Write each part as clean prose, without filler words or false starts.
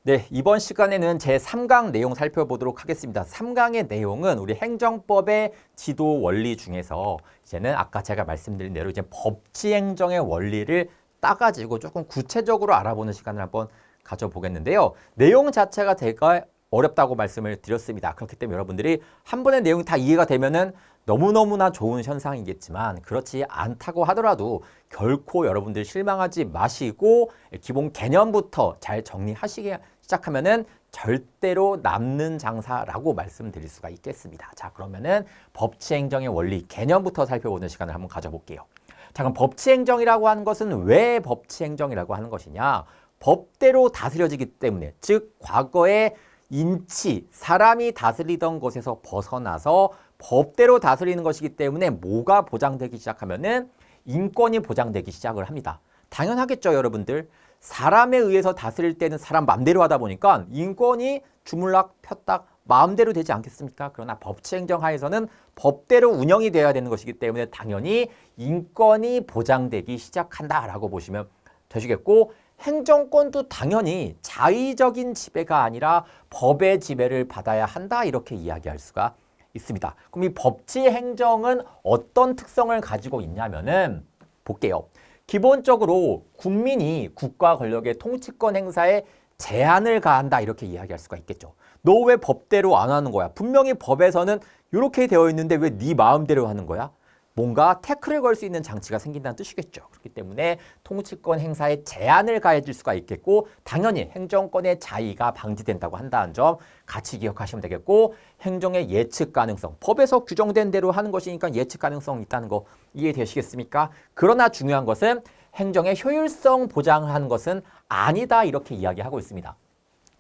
네, 이번 시간에는 제3강 내용 살펴보도록 하겠습니다. 3강의 내용은 우리 행정법의 지도 원리 중에서 이제는 아까 제가 말씀드린 대로 이제 법치행정의 원리를 따가지고 조금 구체적으로 알아보는 시간을 한번 가져보겠는데요. 내용 자체가 되게 어렵다고 말씀을 드렸습니다. 그렇기 때문에 여러분들이 한 번의 내용이 다 이해가 되면은 너무너무나 좋은 현상이겠지만 그렇지 않다고 하더라도 결코 여러분들 실망하지 마시고 기본 개념부터 잘 정리하시기 시작하면은 절대로 남는 장사라고 말씀드릴 수가 있겠습니다. 자, 그러면은 법치행정의 원리 개념부터 살펴보는 시간을 한번 가져볼게요. 자, 그럼 법치행정이라고 하는 것은 왜 법치행정이라고 하는 것이냐? 법대로 다스려지기 때문에, 즉 과거에 인치, 사람이 다스리던 것에서 벗어나서 법대로 다스리는 것이기 때문에 뭐가 보장되기 시작하면은 인권이 보장되기 시작을 합니다. 당연하겠죠, 여러분들. 사람에 의해서 다스릴 때는 사람 마음대로 하다 보니까 인권이 주물락 폈딱 마음대로 되지 않겠습니까? 그러나 법치행정 하에서는 법대로 운영이 되어야 되는 것이기 때문에 당연히 인권이 보장되기 시작한다라고 보시면 되시겠고, 행정권도 당연히 자의적인 지배가 아니라 법의 지배를 받아야 한다, 이렇게 이야기할 수가 있습니다. 그럼 이 법치행정은 어떤 특성을 가지고 있냐면은 볼게요. 기본적으로 국민이 국가 권력의 통치권 행사에 제한을 가한다, 이렇게 이야기할 수가 있겠죠. 너 왜 법대로 안 하는 거야? 분명히 법에서는 이렇게 되어 있는데 왜 네 마음대로 하는 거야? 뭔가 태클을 걸 수 있는 장치가 생긴다는 뜻이겠죠. 그렇기 때문에 통치권 행사에 제한을 가해질 수가 있겠고, 당연히 행정권의 자의가 방지된다고 한다는 점 같이 기억하시면 되겠고, 행정의 예측 가능성, 법에서 규정된 대로 하는 것이니까 예측 가능성이 있다는 거 이해되시겠습니까? 그러나 중요한 것은 행정의 효율성 보장을 하는 것은 아니다, 이렇게 이야기하고 있습니다.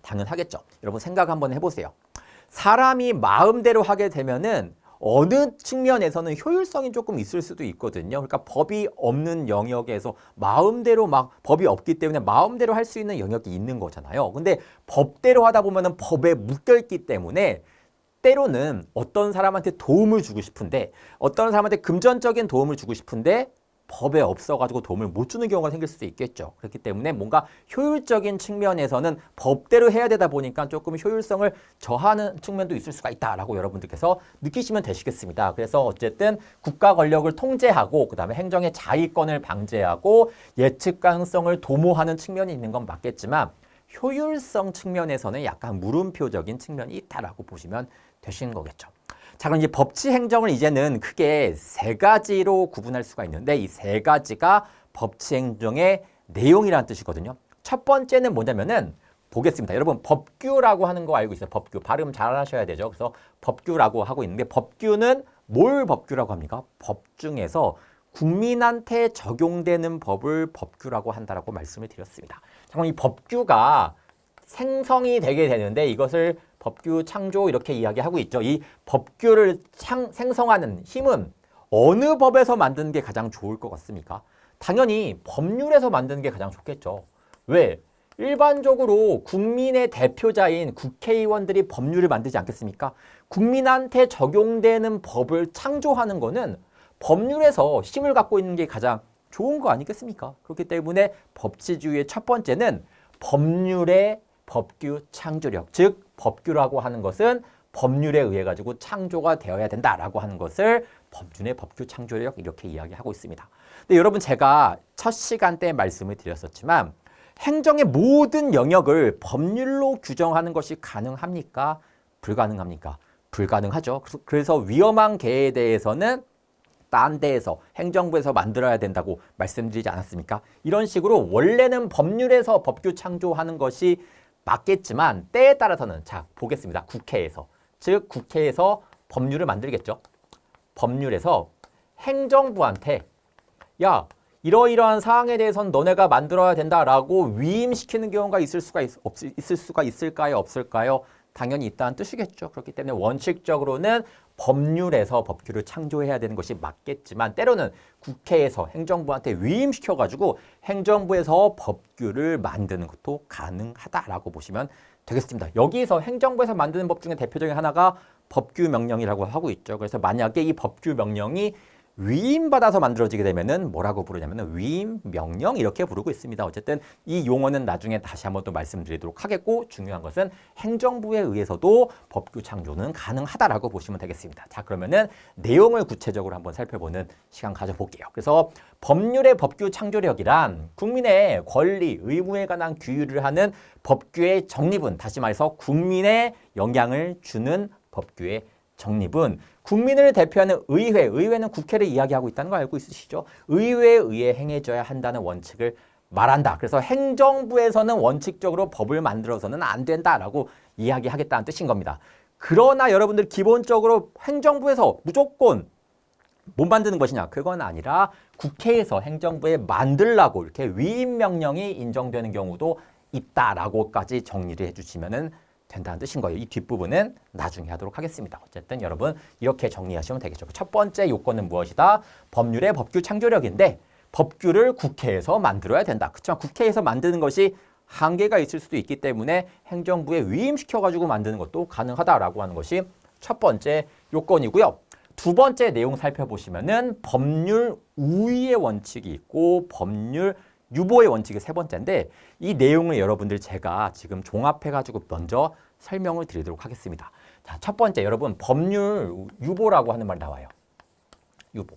당연하겠죠. 여러분 생각 한번 해보세요. 사람이 마음대로 하게 되면은 어느 측면에서는 효율성이 조금 있을 수도 있거든요. 그러니까 법이 없는 영역에서 마음대로 막 법이 없기 때문에 마음대로 할 수 있는 영역이 있는 거잖아요. 근데 법대로 하다 보면은 법에 묶여 있기 때문에 때로는 어떤 사람한테 도움을 주고 싶은데, 어떤 사람한테 금전적인 도움을 주고 싶은데 법에 없어가지고 도움을 못 주는 경우가 생길 수도 있겠죠. 그렇기 때문에 뭔가 효율적인 측면에서는 법대로 해야 되다 보니까 조금 효율성을 저하는 측면도 있을 수가 있다라고 여러분들께서 느끼시면 되시겠습니다. 그래서 어쨌든 국가 권력을 통제하고 그다음에 행정의 자의권을 방제하고 예측 가능성을 도모하는 측면이 있는 건 맞겠지만, 효율성 측면에서는 약간 물음표적인 측면이 있다라고 보시면 되시는 거겠죠. 자, 그럼 이제 법치 행정을 이제는 크게 세 가지로 구분할 수가 있는데, 이 세 가지가 법치 행정의 내용이라는 뜻이거든요. 첫 번째는 뭐냐면은 보겠습니다. 여러분 법규라고 하는 거 알고 있어요. 법규. 발음 잘 하셔야 되죠. 그래서 법규라고 하고 있는데, 법규는 뭘 법규라고 합니까? 법 중에서 국민한테 적용되는 법을 법규라고 한다라고 말씀을 드렸습니다. 자, 그럼 이 법규가 생성이 되게 되는데 이것을 법규 창조 이렇게 이야기하고 있죠. 이 법규를 생성하는 힘은 어느 법에서 만드는 게 가장 좋을 것 같습니까? 당연히 법률에서 만드는 게 가장 좋겠죠. 왜? 일반적으로 국민의 대표자인 국회의원들이 법률을 만들지 않겠습니까? 국민한테 적용되는 법을 창조하는 거는 법률에서 힘을 갖고 있는 게 가장 좋은 거 아니겠습니까? 그렇기 때문에 법치주의의 첫 번째는 법률의 법규 창조력, 즉 법규라고 하는 것은 법률에 의해 가지고 창조가 되어야 된다라고 하는 것을 법률의 법규 창조력 이렇게 이야기하고 있습니다. 근데 여러분 제가 첫 시간 때 말씀을 드렸었지만 행정의 모든 영역을 법률로 규정하는 것이 가능합니까? 불가능합니까? 불가능하죠. 그래서 위험한 개에 대해서는 딴 데에서 행정부에서 만들어야 된다고 말씀드리지 않았습니까? 이런 식으로 원래는 법률에서 법규 창조하는 것이 맞겠지만 때에 따라서는, 자 보겠습니다. 국회에서, 즉 국회에서 법률을 만들겠죠. 법률에서 행정부한테 야 이러이러한 사항에 대해서는 너네가 만들어야 된다라고 위임시키는 경우가 있을 수가 있을까요? 없을까요? 당연히 있다는 뜻이겠죠. 그렇기 때문에 원칙적으로는 법률에서 법규를 창조해야 되는 것이 맞겠지만 때로는 국회에서 행정부한테 위임시켜가지고 행정부에서 법규를 만드는 것도 가능하다라고 보시면 되겠습니다. 여기서 행정부에서 만드는 법 중에 대표적인 하나가 법규 명령이라고 하고 있죠. 그래서 만약에 이 법규 명령이 위임받아서 만들어지게 되면은 뭐라고 부르냐면은 위임 명령 이렇게 부르고 있습니다. 어쨌든 이 용어는 나중에 다시 한번 또 말씀드리도록 하겠고, 중요한 것은 행정부에 의해서도 법규 창조는 가능하다라고 보시면 되겠습니다. 자, 그러면은 내용을 구체적으로 한번 살펴보는 시간 가져볼게요. 그래서 법률의 법규 창조력이란 국민의 권리, 의무에 관한 규율을 하는 법규의 정립은, 다시 말해서 국민의 영향을 주는 법규의 정립은 국민을 대표하는 의회, 의회는 국회를 이야기하고 있다는 거 알고 있으시죠? 의회에 의해 행해져야 한다는 원칙을 말한다. 그래서 행정부에서는 원칙적으로 법을 만들어서는 안 된다라고 이야기하겠다는 뜻인 겁니다. 그러나 여러분들 기본적으로 행정부에서 무조건 못 만드는 것이냐? 그건 아니라 국회에서 행정부에 만들라고 이렇게 위임 명령이 인정되는 경우도 있다라고까지 정리를 해주시면은 된다는 뜻인 거예요. 이 뒷부분은 나중에 하도록 하겠습니다. 어쨌든 여러분 이렇게 정리하시면 되겠죠. 첫 번째 요건은 무엇이다? 법률의 법규 창조력인데 법규를 국회에서 만들어야 된다. 그렇지만 국회에서 만드는 것이 한계가 있을 수도 있기 때문에 행정부에 위임시켜가지고 만드는 것도 가능하다라고 하는 것이 첫 번째 요건이고요. 두 번째 내용 살펴보시면은 법률 우위의 원칙이 있고 법률 유보의 원칙이 세 번째인데 이 내용을 여러분들 제가 지금 종합해가지고 먼저 설명을 드리도록 하겠습니다. 자, 첫 번째 여러분 법률 유보라고 하는 말 나와요. 유보.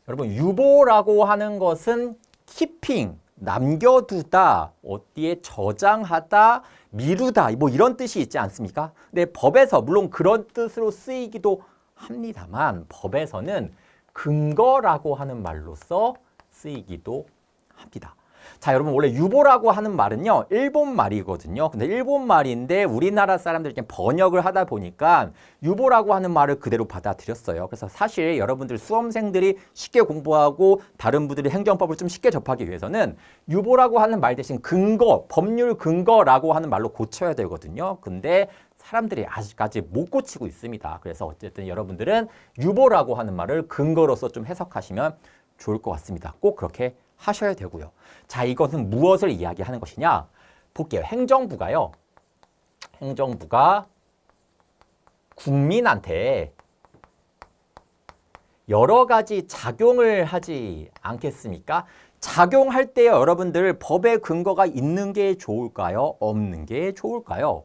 여러분 유보라고 하는 것은 키핑, 남겨두다, 어디에 저장하다, 미루다 뭐 이런 뜻이 있지 않습니까? 근데 법에서 물론 그런 뜻으로 쓰이기도 합니다만 법에서는 근거라고 하는 말로써 쓰이기도 합니다. 자, 여러분 원래 유보라고 하는 말은요 일본 말이거든요. 근데 일본 말인데 우리나라 사람들이 번역을 하다 보니까 유보라고 하는 말을 그대로 받아들였어요. 그래서 사실 여러분들 수험생들이 쉽게 공부하고 다른 분들이 행정법을 좀 쉽게 접하기 위해서는 유보라고 하는 말 대신 근거, 법률 근거라고 하는 말로 고쳐야 되거든요. 근데 사람들이 아직까지 못 고치고 있습니다. 그래서 어쨌든 여러분들은 유보라고 하는 말을 근거로서 좀 해석하시면 좋을 것 같습니다. 꼭 그렇게 하셔야 되고요. 자, 이것은 무엇을 이야기하는 것이냐? 볼게요. 행정부가 국민한테 여러 가지 작용을 하지 않겠습니까? 작용할 때 여러분들 법의 근거가 있는 게 좋을까요? 없는 게 좋을까요?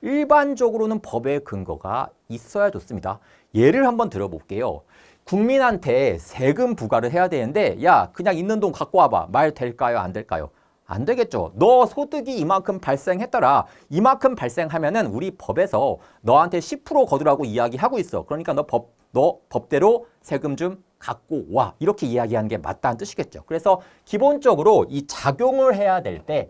일반적으로는 법의 근거가 있어야 좋습니다. 예를 한번 들어볼게요. 국민한테 세금 부과를 해야 되는데 야 그냥 있는 돈 갖고 와봐. 말 될까요? 안 될까요? 안 되겠죠. 너 소득이 이만큼 발생했더라. 이만큼 발생하면은 우리 법에서 너한테 10% 거두라고 이야기하고 있어. 그러니까 너 법대로 세금 좀 갖고 와. 이렇게 이야기하는 게 맞다는 뜻이겠죠. 그래서 기본적으로 이 작용을 해야 될 때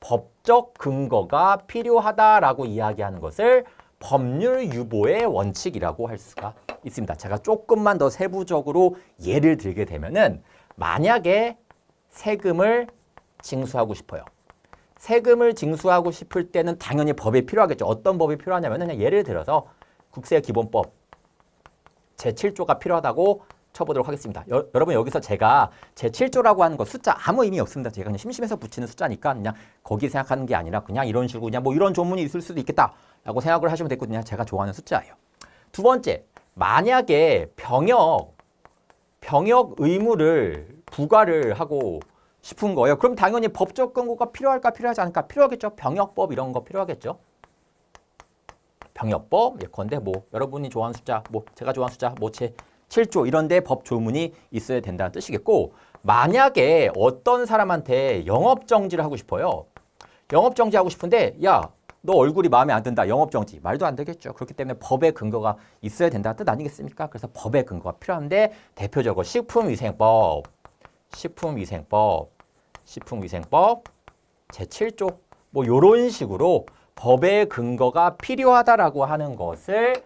법적 근거가 필요하다라고 이야기하는 것을 법률 유보의 원칙이라고 할 수가 있습니다. 제가 조금만 더 세부적으로 예를 들게 되면은 만약에 세금을 징수하고 싶어요. 세금을 징수하고 싶을 때는 당연히 법이 필요하겠죠. 어떤 법이 필요하냐면 그냥 예를 들어서 국세기본법 제7조가 필요하다고 쳐보도록 하겠습니다. 여러분 여기서 제가 제7조라고 하는 거 숫자 아무 의미 없습니다. 제가 그냥 심심해서 붙이는 숫자니까 그냥 거기 생각하는 게 아니라 그냥 이런 식으로 그냥 뭐 이런 조문이 있을 수도 있겠다라고 생각을 하시면 되거든요. 제가 좋아하는 숫자예요. 두 번째, 만약에 병역 의무를 부과를 하고 싶은 거예요. 그럼 당연히 법적 근거가 필요할까 필요하지 않을까? 필요하겠죠. 병역법 이런 거 필요하겠죠. 병역법 예컨대 뭐 여러분이 좋아하는 숫자 뭐 제가 좋아하는 숫자 뭐 제7조 이런 데 법 조문이 있어야 된다는 뜻이겠고 만약에 어떤 사람한테 영업정지를 하고 싶어요. 영업정지 하고 싶은데 야 너 얼굴이 마음에 안 든다. 영업정지. 말도 안 되겠죠. 그렇기 때문에 법의 근거가 있어야 된다는 뜻 아니겠습니까? 그래서 법의 근거가 필요한데 대표적으로 식품위생법 제7조 뭐 이런 식으로 법의 근거가 필요하다라고 하는 것을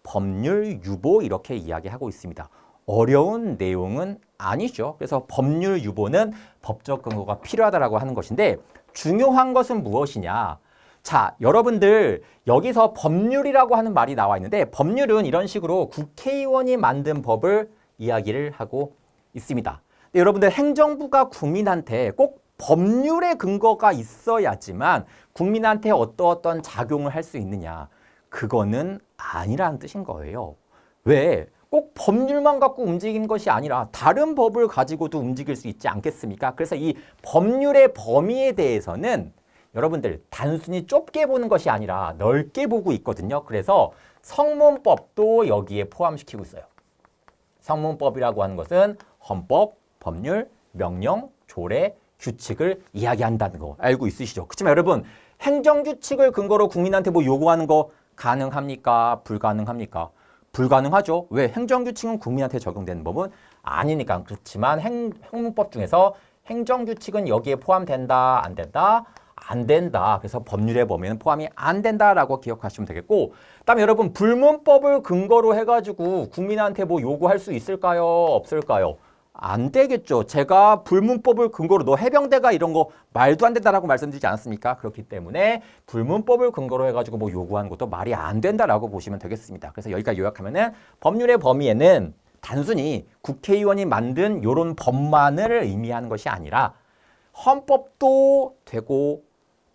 법률 유보 이렇게 이야기하고 있습니다. 어려운 내용은 아니죠. 그래서 법률 유보는 법적 근거가 필요하다라고 하는 것인데 중요한 것은 무엇이냐? 자, 여러분들 여기서 법률이라고 하는 말이 나와 있는데 법률은 이런 식으로 국회의원이 만든 법을 이야기를 하고 있습니다. 근데 여러분들 행정부가 국민한테 꼭 법률의 근거가 있어야지만 국민한테 어떤 작용을 할 수 있느냐. 그거는 아니라는 뜻인 거예요. 왜? 꼭 법률만 갖고 움직이는 것이 아니라 다른 법을 가지고도 움직일 수 있지 않겠습니까? 그래서 이 법률의 범위에 대해서는 여러분들 단순히 좁게 보는 것이 아니라 넓게 보고 있거든요. 그래서 성문법도 여기에 포함시키고 있어요. 성문법이라고 하는 것은 헌법, 법률, 명령, 조례, 규칙을 이야기한다는 거 알고 있으시죠? 그렇지만 여러분 행정규칙을 근거로 국민한테 뭐 요구하는 거 가능합니까? 불가능합니까? 불가능하죠. 왜? 행정규칙은 국민한테 적용되는 법은 아니니까. 그렇지만 행문법 중에서 행정규칙은 여기에 포함된다, 안 된다? 안 된다. 그래서 법률의 범위는 포함이 안 된다라고 기억하시면 되겠고, 그다음에 여러분 불문법을 근거로 해가지고 국민한테 뭐 요구할 수 있을까요? 없을까요? 안 되겠죠. 제가 불문법을 근거로 너 해병대가 이런 거 말도 안 된다라고 말씀드리지 않았습니까? 그렇기 때문에 불문법을 근거로 해가지고 뭐 요구하는 것도 말이 안 된다라고 보시면 되겠습니다. 그래서 여기까지 요약하면은 법률의 범위에는 단순히 국회의원이 만든 이런 법만을 의미하는 것이 아니라 헌법도 되고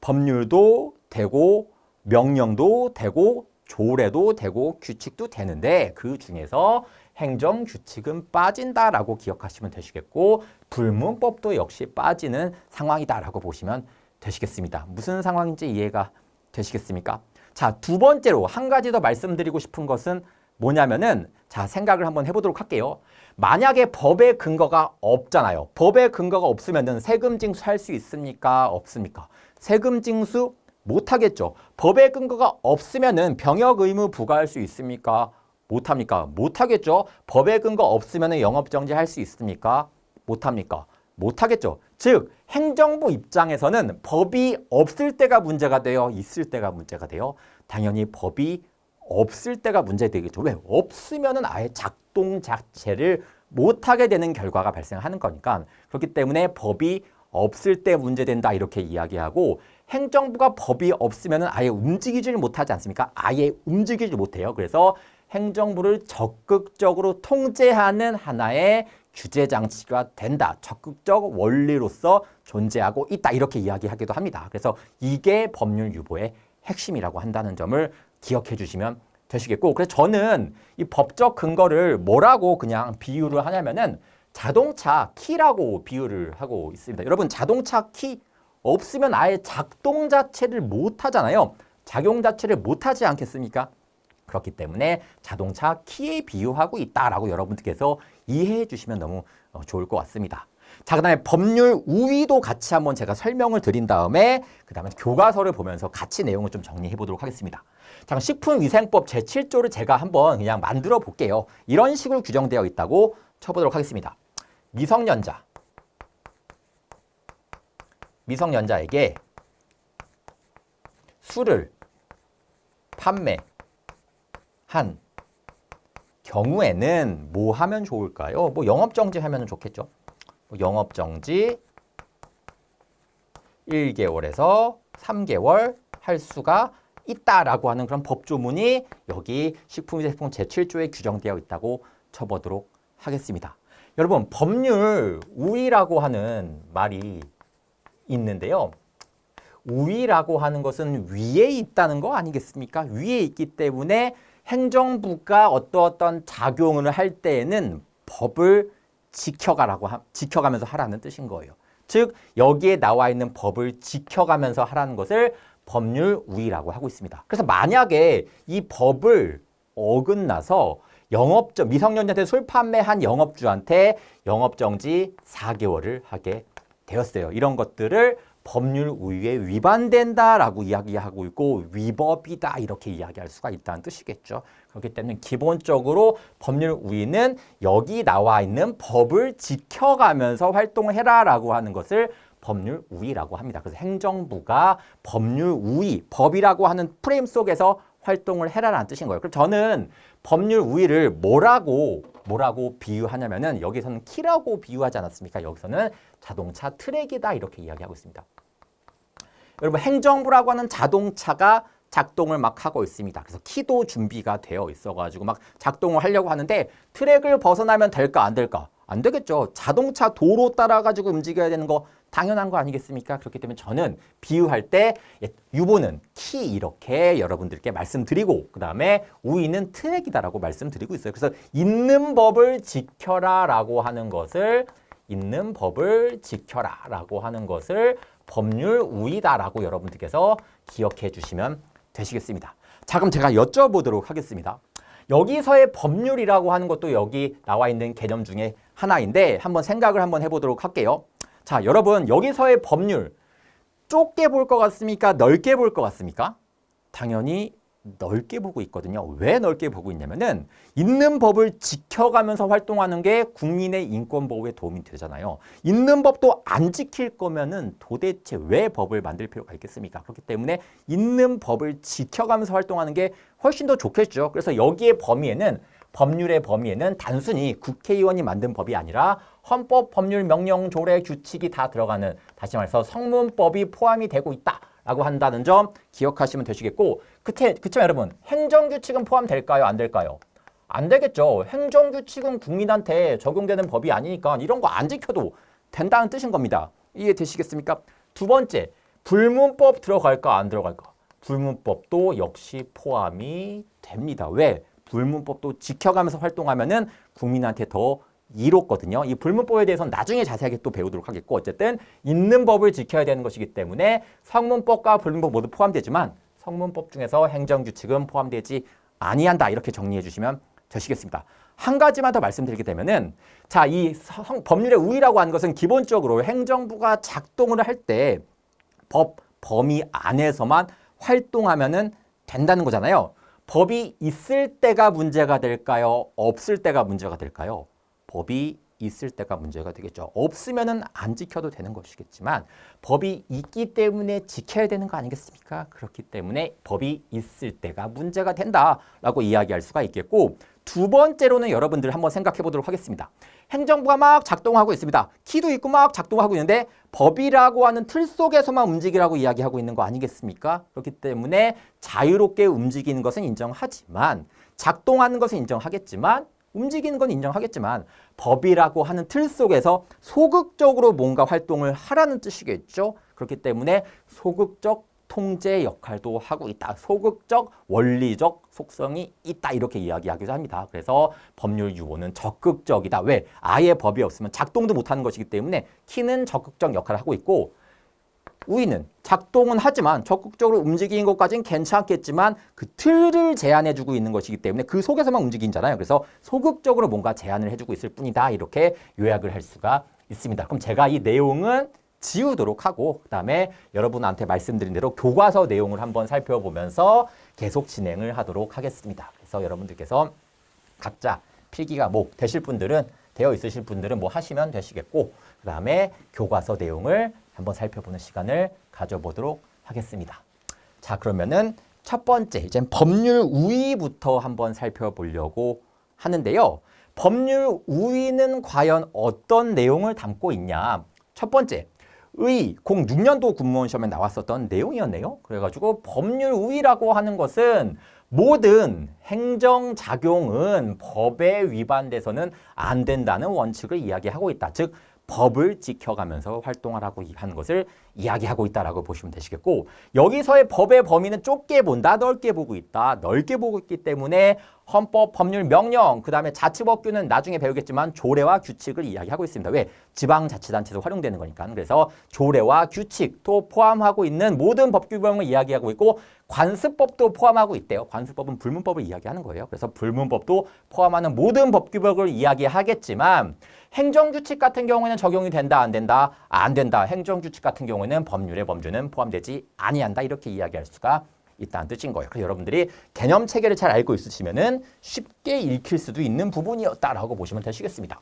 법률도 되고 명령도 되고 조례도 되고 규칙도 되는데 그 중에서 행정규칙은 빠진다라고 기억하시면 되시겠고 불문법도 역시 빠지는 상황이다라고 보시면 되시겠습니다. 무슨 상황인지 이해가 되시겠습니까? 자, 두 번째로 한 가지 더 말씀드리고 싶은 것은 뭐냐면은 자, 생각을 한번 해보도록 할게요. 만약에 법의 근거가 없잖아요. 법의 근거가 없으면은 세금 징수할 수 있습니까? 없습니까? 세금 징수 못하겠죠. 법의 근거가 없으면은 병역 의무 부과할 수 있습니까? 못합니까? 못하겠죠. 법의 근거 없으면 영업정지 할 수 있습니까? 못합니까? 못하겠죠. 즉 행정부 입장에서는 법이 없을 때가 문제가 돼요? 있을 때가 문제가 돼요? 당연히 법이 없을 때가 문제되겠죠. 왜? 없으면 아예 작동 자체를 못하게 되는 결과가 발생하는 거니까. 그렇기 때문에 법이 없을 때 문제된다 이렇게 이야기하고 행정부가 법이 없으면 아예 움직이질 못하지 않습니까? 아예 움직이질 못해요. 그래서 행정부를 적극적으로 통제하는 하나의 규제 장치가 된다. 적극적 원리로서 존재하고 있다. 이렇게 이야기하기도 합니다. 그래서 이게 법률 유보의 핵심이라고 한다는 점을 기억해 주시면 되시겠고, 그래서 저는 이 법적 근거를 뭐라고 그냥 비유를 하냐면은 자동차 키라고 비유를 하고 있습니다. 여러분 자동차 키 없으면 아예 작동 자체를 못 하잖아요. 작용 자체를 못 하지 않겠습니까? 그렇기 때문에 자동차 키에 비유하고 있다라고 여러분들께서 이해해 주시면 너무 좋을 것 같습니다. 자, 그 다음에 법률 우위도 같이 한번 제가 설명을 드린 다음에 그 다음에 교과서를 보면서 같이 내용을 좀 정리해 보도록 하겠습니다. 자, 식품위생법 제7조를 제가 한번 그냥 만들어 볼게요. 이런 식으로 규정되어 있다고 쳐보도록 하겠습니다. 미성년자에게 술을 판매한 경우에는 뭐 하면 좋을까요? 뭐 영업정지 하면 좋겠죠. 영업정지 1개월에서 3개월 할 수가 있다라고 하는 그런 법조문이 여기 식품위생법 제7조에 규정되어 있다고 쳐보도록 하겠습니다. 여러분 법률 우위라고 하는 말이 있는데요. 우위라고 하는 것은 위에 있다는 거 아니겠습니까? 위에 있기 때문에 행정부가 어떤 작용을 할 때에는 법을 지켜가면서 하라는 뜻인 거예요. 즉 여기에 나와 있는 법을 지켜가면서 하라는 것을 법률 우위라고 하고 있습니다. 그래서 만약에 이 법을 어긋나서 미성년자한테 술 판매한 영업주한테 영업정지 4개월을 하게 되었어요. 이런 것들을 법률 우위에 위반된다라고 이야기하고 있고 위법이다 이렇게 이야기할 수가 있다는 뜻이겠죠. 그렇기 때문에 기본적으로 법률 우위는 여기 나와 있는 법을 지켜가면서 활동을 해라라고 하는 것을 법률 우위라고 합니다. 그래서 행정부가 법률 우위, 법이라고 하는 프레임 속에서 활동을 해라라는 뜻인 거예요. 그래서 저는 법률 우위를 뭐라고 비유하냐면은 여기서는 키라고 비유하지 않았습니까? 여기서는 자동차 트랙이다 이렇게 이야기하고 있습니다. 여러분 행정부라고 하는 자동차가 작동을 막 하고 있습니다. 그래서 키도 준비가 되어 있어가지고 막 작동을 하려고 하는데 트랙을 벗어나면 될까 안 될까? 안 되겠죠. 자동차 도로 따라가지고 움직여야 되는 거 당연한 거 아니겠습니까? 그렇기 때문에 저는 비유할 때 유보는 키 이렇게 여러분들께 말씀드리고 그 다음에 우위는 트랙이다라고 말씀드리고 있어요. 그래서 있는 법을 지켜라 라고 하는 것을 있는 법을 지켜라 라고 하는 것을 법률 우위다라고 여러분들께서 기억해 주시면 되시겠습니다. 자, 그럼 제가 여쭤보도록 하겠습니다. 여기서의 법률이라고 하는 것도 여기 나와 있는 개념 중에 하나인데 한번 생각을 한번 해보도록 할게요. 자, 여러분 여기서의 법률 좁게 볼 것 같습니까? 넓게 볼 것 같습니까? 당연히 넓게 보고 있거든요. 왜 넓게 보고 있냐면은 있는 법을 지켜가면서 활동하는 게 국민의 인권 보호에 도움이 되잖아요. 있는 법도 안 지킬 거면은 도대체 왜 법을 만들 필요가 있겠습니까? 그렇기 때문에 있는 법을 지켜가면서 활동하는 게 훨씬 더 좋겠죠. 그래서 여기에 법률의 범위에는 단순히 국회의원이 만든 법이 아니라 헌법, 법률, 명령, 조례, 규칙이 다 들어가는, 다시 말해서 성문법이 포함이 되고 있다라고 한다는 점 기억하시면 되시겠고, 그치만 여러분 행정규칙은 포함될까요? 안 될까요? 안 되겠죠. 행정규칙은 국민한테 적용되는 법이 아니니까 이런 거 안 지켜도 된다는 뜻인 겁니다. 이해되시겠습니까? 두 번째, 불문법 들어갈까 안 들어갈까? 불문법도 역시 포함이 됩니다. 왜? 불문법도 지켜가면서 활동하면은 국민한테 더 이롭거든요. 이 불문법에 대해서는 나중에 자세하게 또 배우도록 하겠고, 어쨌든 있는 법을 지켜야 되는 것이기 때문에 성문법과 불문법 모두 포함되지만 성문법 중에서 행정규칙은 포함되지 아니한다. 이렇게 정리해 주시면 되시겠습니다. 한 가지만 더 말씀드리게 되면은, 자, 이 법률의 우위라고 하는 것은 기본적으로 행정부가 작동을 할 때 법 범위 안에서만 활동하면은 된다는 거잖아요. 법이 있을 때가 문제가 될까요? 없을 때가 문제가 될까요? 법이 있을 때가 문제가 되겠죠. 없으면은 안 지켜도 되는 것이겠지만 법이 있기 때문에 지켜야 되는 거 아니겠습니까? 그렇기 때문에 법이 있을 때가 문제가 된다라고 이야기할 수가 있겠고, 두 번째로는 여러분들 한번 생각해 보도록 하겠습니다. 행정부가 막 작동하고 있습니다. 키도 있고 막 작동하고 있는데 법이라고 하는 틀 속에서만 움직이라고 이야기하고 있는 거 아니겠습니까? 그렇기 때문에 자유롭게 움직이는 것은 인정하지만, 작동하는 것은 인정하겠지만, 움직이는 건 인정하겠지만 법이라고 하는 틀 속에서 소극적으로 뭔가 활동을 하라는 뜻이겠죠. 그렇기 때문에 소극적 통제 역할도 하고 있다. 소극적 원리적 속성이 있다. 이렇게 이야기하기도 합니다. 그래서 법률 유보는 적극적이다. 왜? 아예 법이 없으면 작동도 못하는 것이기 때문에 키는 적극적 역할을 하고 있고, 우위는 작동은 하지만 적극적으로 움직이는 것까지는 괜찮겠지만 그 틀을 제한해주고 있는 것이기 때문에 그 속에서만 움직이잖아요. 그래서 소극적으로 뭔가 제한을 해주고 있을 뿐이다. 이렇게 요약을 할 수가 있습니다. 그럼 제가 이 내용은 지우도록 하고, 그 다음에 여러분한테 말씀드린 대로 교과서 내용을 한번 살펴보면서 계속 진행을 하도록 하겠습니다. 그래서 여러분들께서 각자 필기가 뭐 되어 있으실 분들은 뭐 하시면 되시겠고, 그 다음에 교과서 내용을 한번 살펴보는 시간을 가져보도록 하겠습니다. 자, 그러면은 첫 번째 이제 법률 우위부터 한번 살펴보려고 하는데요. 법률 우위는 과연 어떤 내용을 담고 있냐? 첫 번째, 06년도 군무원 시험에 나왔었던 내용이었네요. 그래가지고 법률 우위라고 하는 것은 모든 행정작용은 법에 위반돼서는 안 된다는 원칙을 이야기하고 있다. 즉 법을 지켜가면서 활동하라고 하는 것을 이야기하고 있다라고 보시면 되시겠고, 여기서의 법의 범위는 좁게 본다, 넓게 보고 있다. 넓게 보고 있기 때문에 헌법, 법률, 명령, 그 다음에 자치법규는 나중에 배우겠지만 조례와 규칙을 이야기하고 있습니다. 왜? 지방자치단체에서 활용되는 거니까. 그래서 조례와 규칙도 포함하고 있는 모든 법규범을 이야기하고 있고, 관습법도 포함하고 있대요. 관습법은 불문법을 이야기하는 거예요. 그래서 불문법도 포함하는 모든 법규범을 이야기하겠지만, 행정규칙 같은 경우에는 적용이 된다, 안 된다? 안 된다. 행정규칙 같은 경우에는 법률의 범주는 포함되지 아니한다. 이렇게 이야기할 수가 있다는 뜻인 거예요. 그래서 여러분들이 개념 체계를 잘 알고 있으시면은 쉽게 읽힐 수도 있는 부분이었다라고 보시면 되시겠습니다.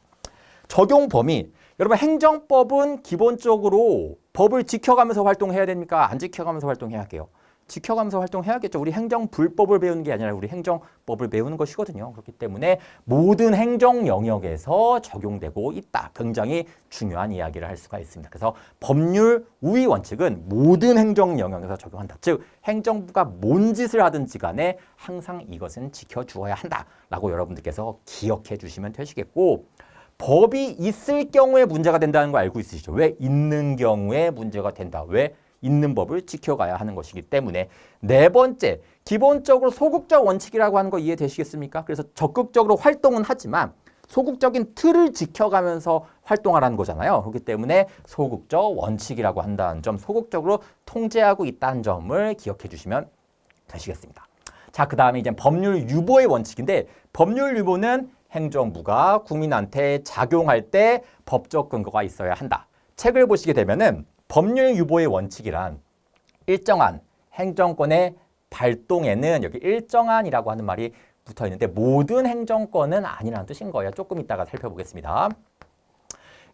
적용 범위. 여러분 행정법은 기본적으로 법을 지켜가면서 활동해야 됩니까? 안 지켜가면서 활동해야 할게요. 지켜가면서 활동해야겠죠. 우리 행정불법을 배우는 게 아니라 우리 행정법을 배우는 것이거든요. 그렇기 때문에 모든 행정 영역에서 적용되고 있다. 굉장히 중요한 이야기를 할 수가 있습니다. 그래서 법률 우위 원칙은 모든 행정 영역에서 적용한다. 즉 행정부가 뭔 짓을 하든지 간에 항상 이것은 지켜주어야 한다라고 여러분들께서 기억해 주시면 되시겠고, 법이 있을 경우에 문제가 된다는 거 알고 있으시죠? 왜 있는 경우에 문제가 된다. 왜 있는 법을 지켜가야 하는 것이기 때문에. 네 번째, 기본적으로 소극적 원칙이라고 하는 거 이해되시겠습니까? 그래서 적극적으로 활동은 하지만 소극적인 틀을 지켜가면서 활동하라는 거잖아요. 그렇기 때문에 소극적 원칙이라고 한다는 점, 소극적으로 통제하고 있다는 점을 기억해 주시면 되시겠습니다. 자, 그 다음에 이제 법률 유보의 원칙인데, 법률 유보는 행정부가 국민한테 작용할 때 법적 근거가 있어야 한다. 책을 보시게 되면은 법률 유보의 원칙이란 일정한 행정권의 발동에는, 여기 일정한이라고 하는 말이 붙어 있는데 모든 행정권은 아니라는 뜻인 거예요. 조금 이따가 살펴보겠습니다.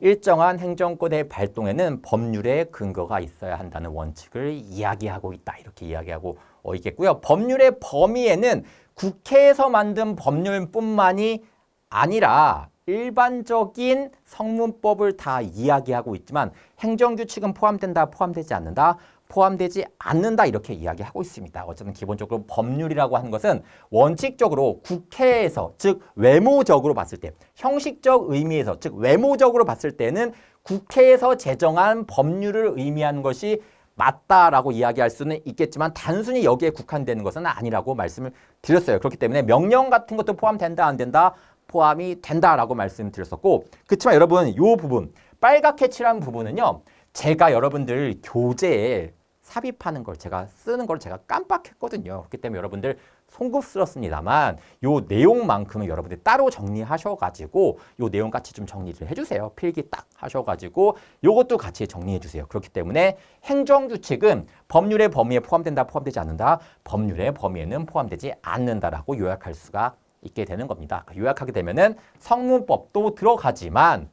일정한 행정권의 발동에는 법률의 근거가 있어야 한다는 원칙을 이야기하고 있다. 이렇게 이야기하고 있겠고요. 법률의 범위에는 국회에서 만든 법률뿐만이 아니라 일반적인 성문법을 다 이야기하고 있지만 행정규칙은 포함된다, 포함되지 않는다, 포함되지 않는다 이렇게 이야기하고 있습니다. 어쨌든 기본적으로 법률이라고 하는 것은 원칙적으로 국회에서, 즉 외모적으로 봤을 때, 형식적 의미에서, 즉 외모적으로 봤을 때는 국회에서 제정한 법률을 의미하는 것이 맞다라고 이야기할 수는 있겠지만 단순히 여기에 국한되는 것은 아니라고 말씀을 드렸어요. 그렇기 때문에 명령 같은 것도 포함된다, 안 된다? 포함이 된다라고 말씀드렸었고, 그렇지만 여러분 이 부분, 빨갛게 칠한 부분은요, 제가 여러분들 교재에 삽입하는 걸 제가 쓰는 걸 제가 깜빡했거든요. 그렇기 때문에 여러분들 송구스럽습니다만 요 내용만큼은 여러분들이 따로 정리하셔가지고 요 내용 같이 좀 정리를 해주세요. 필기 딱 하셔가지고 요것도 같이 정리해주세요. 그렇기 때문에 행정규칙은 법률의 범위에 포함된다, 포함되지 않는다, 법률의 범위에는 포함되지 않는다라고 요약할 수가 있게 되는 겁니다. 요약하게 되면은 성문법도 들어가지만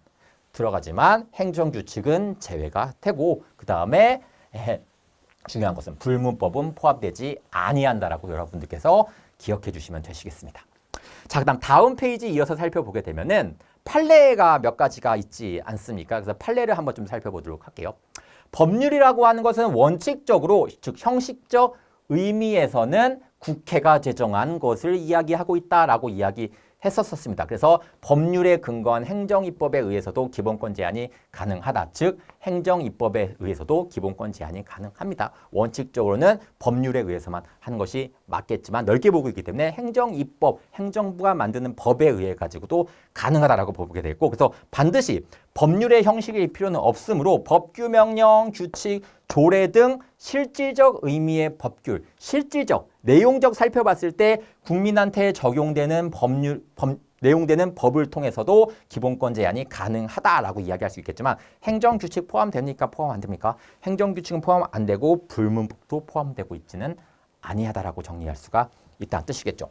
행정규칙은 제외가 되고, 그 다음에 중요한 것은 불문법은 포함되지 아니한다라고 여러분들께서 기억해 주시면 되시겠습니다. 자, 그다음 다음 페이지 이어서 살펴보게 되면은 판례가 몇 가지가 있지 않습니까? 그래서 판례를 한번 좀 살펴보도록 할게요. 법률이라고 하는 것은 원칙적으로, 즉 형식적 의미에서는 국회가 제정한 것을 이야기하고 있다라고 이야기했었습니다. 그래서 법률에 근거한 행정입법에 의해서도 기본권 제한이 가능하다. 즉 행정입법에 의해서도 기본권 제한이 가능합니다. 원칙적으로는 법률에 의해서만 하는 것이 맞겠지만 넓게 보고 있기 때문에 행정입법, 행정부가 만드는 법에 의해 가지고도 가능하다라고 보게 되고, 그래서 반드시 법률의 형식일 필요는 없으므로 법규, 명령, 규칙, 조례 등 실질적 의미의 법규, 실질적, 내용적 살펴봤을 때 국민한테 적용되는 내용되는 법을 통해서도 기본권 제한이 가능하다라고 이야기할 수 있겠지만 행정규칙 포함됩니까? 포함 안 됩니까? 행정규칙은 포함 안 되고 불문법도 포함되고 있지는 아니하다라고 정리할 수가 있다는 뜻이겠죠.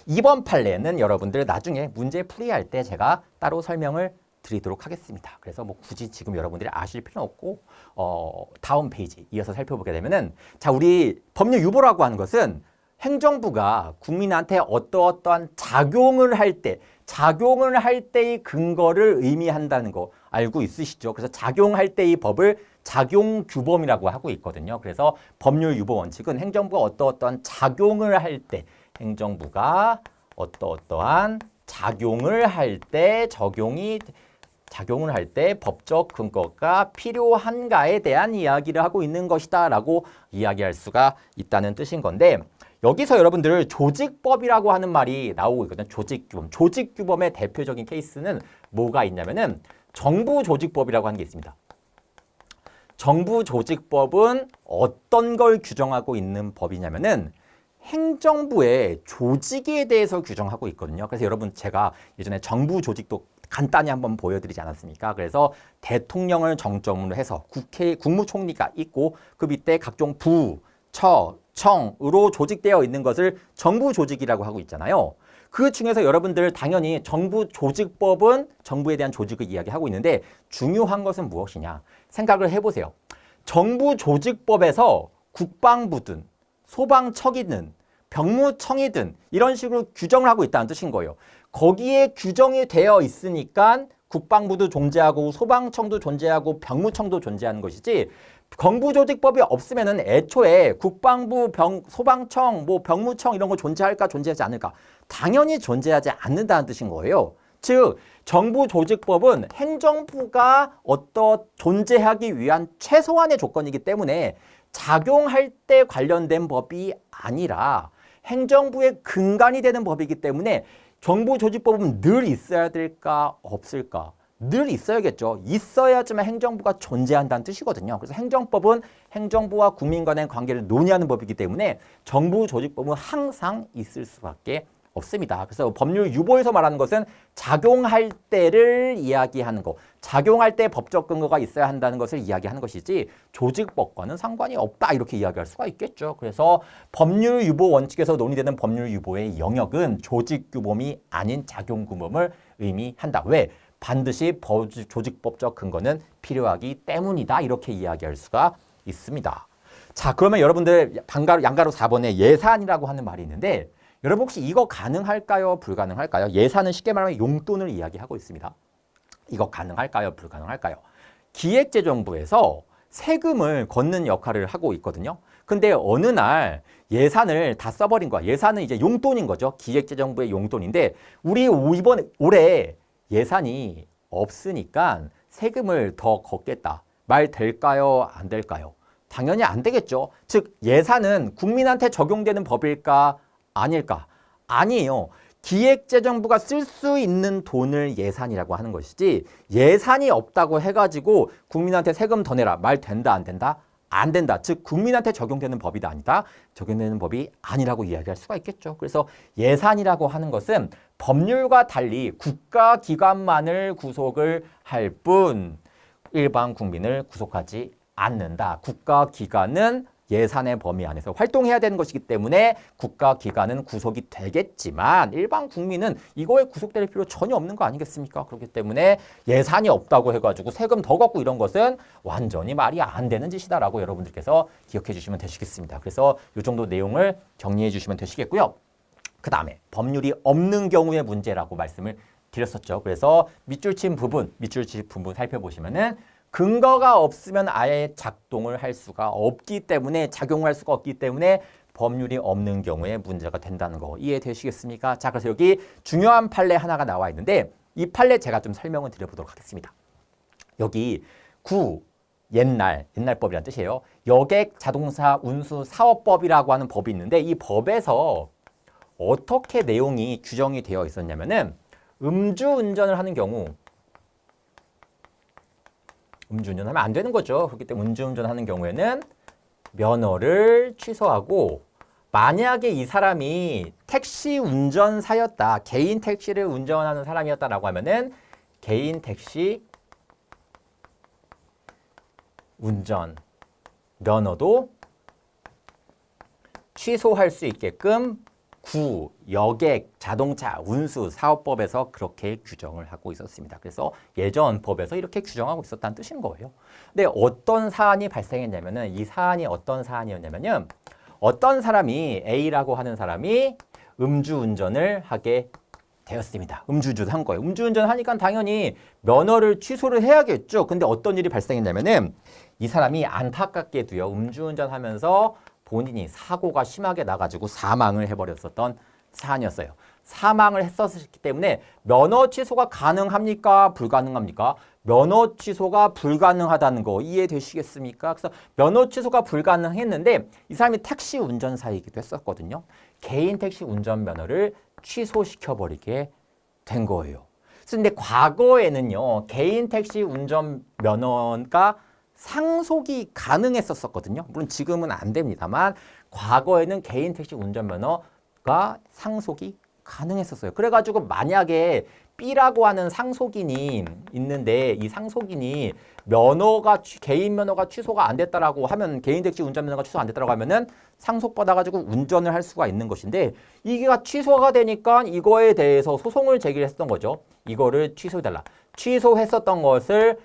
이번 판례는 여러분들 나중에 문제 풀이할 때 제가 따로 설명을 드리도록 하겠습니다. 그래서 뭐 굳이 지금 여러분들이 아실 필요는 없고 다음 페이지 이어서 살펴보게 되면은, 자, 우리 법률 유보라고 하는 것은 행정부가 국민한테 어떠한 작용을 할 때의 근거를 의미한다는 거 알고 있으시죠? 그래서 작용할 때의 법을 작용규범이라고 하고 있거든요. 그래서 법률 유보 원칙은 행정부가 어떠한 작용을 할 때, 행정부가 어떠한 작용을 할 때 작용을 할 때 법적 근거가 필요한가에 대한 이야기를 하고 있는 것이다 라고 이야기할 수가 있다는 뜻인 건데, 여기서 여러분들 조직법이라고 하는 말이 나오고 있거든요. 조직규범. 조직규범의 대표적인 케이스는 뭐가 있냐면은 정부조직법이라고 하는 게 있습니다. 정부조직법은 어떤 걸 규정하고 있는 법이냐면은 행정부의 조직에 대해서 규정하고 있거든요. 그래서 여러분 제가 예전에 정부조직도 간단히 한번 보여드리지 않았습니까? 그래서 대통령을 정점으로 해서 국무총리가 있고 그 밑에 각종 부, 처, 청으로 조직되어 있는 것을 정부조직이라고 하고 있잖아요. 그 중에서 여러분들 당연히 정부조직법은 정부에 대한 조직을 이야기하고 있는데 중요한 것은 무엇이냐? 생각을 해보세요. 정부조직법에서 국방부든 소방청이든 병무청이든 이런 식으로 규정을 하고 있다는 뜻인 거예요. 거기에 규정이 되어 있으니까 국방부도 존재하고 소방청도 존재하고 병무청도 존재하는 것이지, 정부조직법이 없으면은 애초에 국방부, 소방청, 병무청 이런 거 존재할까 존재하지 않을까? 당연히 존재하지 않는다는 뜻인 거예요. 즉 정부조직법은 행정부가 존재하기 위한 최소한의 조건이기 때문에 작용할 때 관련된 법이 아니라 행정부의 근간이 되는 법이기 때문에 정부조직법은 늘 있어야 될까 없을까? 늘 있어야겠죠. 있어야지만 행정부가 존재한다는 뜻이거든요. 그래서 행정법은 행정부와 국민 간의 관계를 논의하는 법이기 때문에 정부조직법은 항상 있을 수밖에 없습니다. 그래서 법률 유보에서 말하는 것은 작용할 때를 이야기하는 거, 작용할 때 법적 근거가 있어야 한다는 것을 이야기하는 것이지 조직법과는 상관이 없다 이렇게 이야기할 수가 있겠죠. 그래서 법률 유보 원칙에서 논의되는 법률 유보의 영역은 조직 규범이 아닌 작용 규범을 의미한다. 왜? 반드시 조직법적 근거는 필요하기 때문이다 이렇게 이야기할 수가 있습니다. 자, 그러면 여러분들 양가로 4번에 예산이라고 하는 말이 있는데 여러분 혹시 이거 가능할까요? 불가능할까요? 예산은 쉽게 말하면 용돈을 이야기하고 있습니다. 이거 가능할까요? 불가능할까요? 기획재정부에서 세금을 걷는 역할을 하고 있거든요. 근데 어느 날 예산을 다 써버린 거야. 예산은 이제 용돈인 거죠. 기획재정부의 용돈인데 우리 올해 예산이 없으니까 세금을 더 걷겠다. 말 될까요? 안 될까요? 당연히 안 되겠죠. 즉 예산은 국민한테 적용되는 법일까? 아닐까? 아니에요. 기획재정부가 쓸 수 있는 돈을 예산이라고 하는 것이지 예산이 없다고 해가지고 국민한테 세금 더 내라. 말 된다 안 된다? 안 된다. 즉 국민한테 적용되는 법이다 아니다. 적용되는 법이 아니라고 이야기할 수가 있겠죠. 그래서 예산이라고 하는 것은 법률과 달리 국가기관만을 구속을 할 뿐 일반 국민을 구속하지 않는다. 국가기관은 예산의 범위 안에서 활동해야 되는 것이기 때문에 국가기관은 구속이 되겠지만 일반 국민은 이거에 구속될 필요 전혀 없는 거 아니겠습니까? 그렇기 때문에 예산이 없다고 해가지고 세금 더 걷고 이런 것은 완전히 말이 안 되는 짓이다라고 여러분들께서 기억해 주시면 되시겠습니다. 그래서 이 정도 내용을 정리해 주시면 되시겠고요. 그 다음에 법률이 없는 경우의 문제라고 말씀을 드렸었죠. 그래서 밑줄 친 부분 살펴보시면은 근거가 없으면 아예 작동을 할 수가 없기 때문에 작용할 수가 없기 때문에 법률이 없는 경우에 문제가 된다는 거 이해되시겠습니까? 자, 그래서 여기 중요한 판례 하나가 나와 있는데 이 판례 제가 좀 설명을 드려보도록 하겠습니다. 여기 옛날 법이라는 뜻이에요. 여객 자동차 운수 사업법이라고 하는 법이 있는데 이 법에서 어떻게 내용이 규정이 되어 있었냐면은 음주운전을 하는 경우 음주운전하면 안 되는 거죠. 그렇기 때문에 음주운전하는 경우에는 면허를 취소하고 만약에 이 사람이 택시 운전사였다. 개인 택시를 운전하는 사람이었다라고 하면은 개인 택시 운전 면허도 취소할 수 있게끔 여객 자동차 운수 사업법에서 그렇게 규정을 하고 있었습니다. 그래서 예전 법에서 이렇게 규정하고 있었다는 뜻인 거예요. 근데 어떤 사안이 발생했냐면은 이 사안이 어떤 사안이었냐면요. 어떤 사람이 A라고 하는 사람이 음주운전을 하게 되었습니다. 음주운전 한 거예요. 음주운전 하니까 당연히 면허를 취소를 해야겠죠. 근데 어떤 일이 발생했냐면은 이 사람이 안타깝게도요. 음주운전 하면서 본인이 사고가 심하게 나가지고 사망을 해버렸었던 사안이었어요. 사망을 했었기 때문에 면허 취소가 가능합니까? 불가능합니까? 면허 취소가 불가능하다는 거 이해되시겠습니까? 그래서 면허 취소가 불가능했는데 이 사람이 택시 운전사이기도 했었거든요. 개인 택시 운전면허를 취소시켜버리게 된 거예요. 근데 과거에는요. 개인 택시 운전면허가 상속이 가능했었거든요. 물론 지금은 안 됩니다만 과거에는 개인 택시 운전면허가 상속이 가능했었어요. 그래가지고 만약에 B라고 하는 상속인이 있는데 이 상속인이 개인 면허가 취소가 안 됐다라고 하면 개인 택시 운전면허가 취소 안 됐다라고 하면은 상속받아가지고 운전을 할 수가 있는 것인데 이게 취소가 되니까 이거에 대해서 소송을 제기했었던 거죠. 이거를 취소해달라. 취소했었던 것을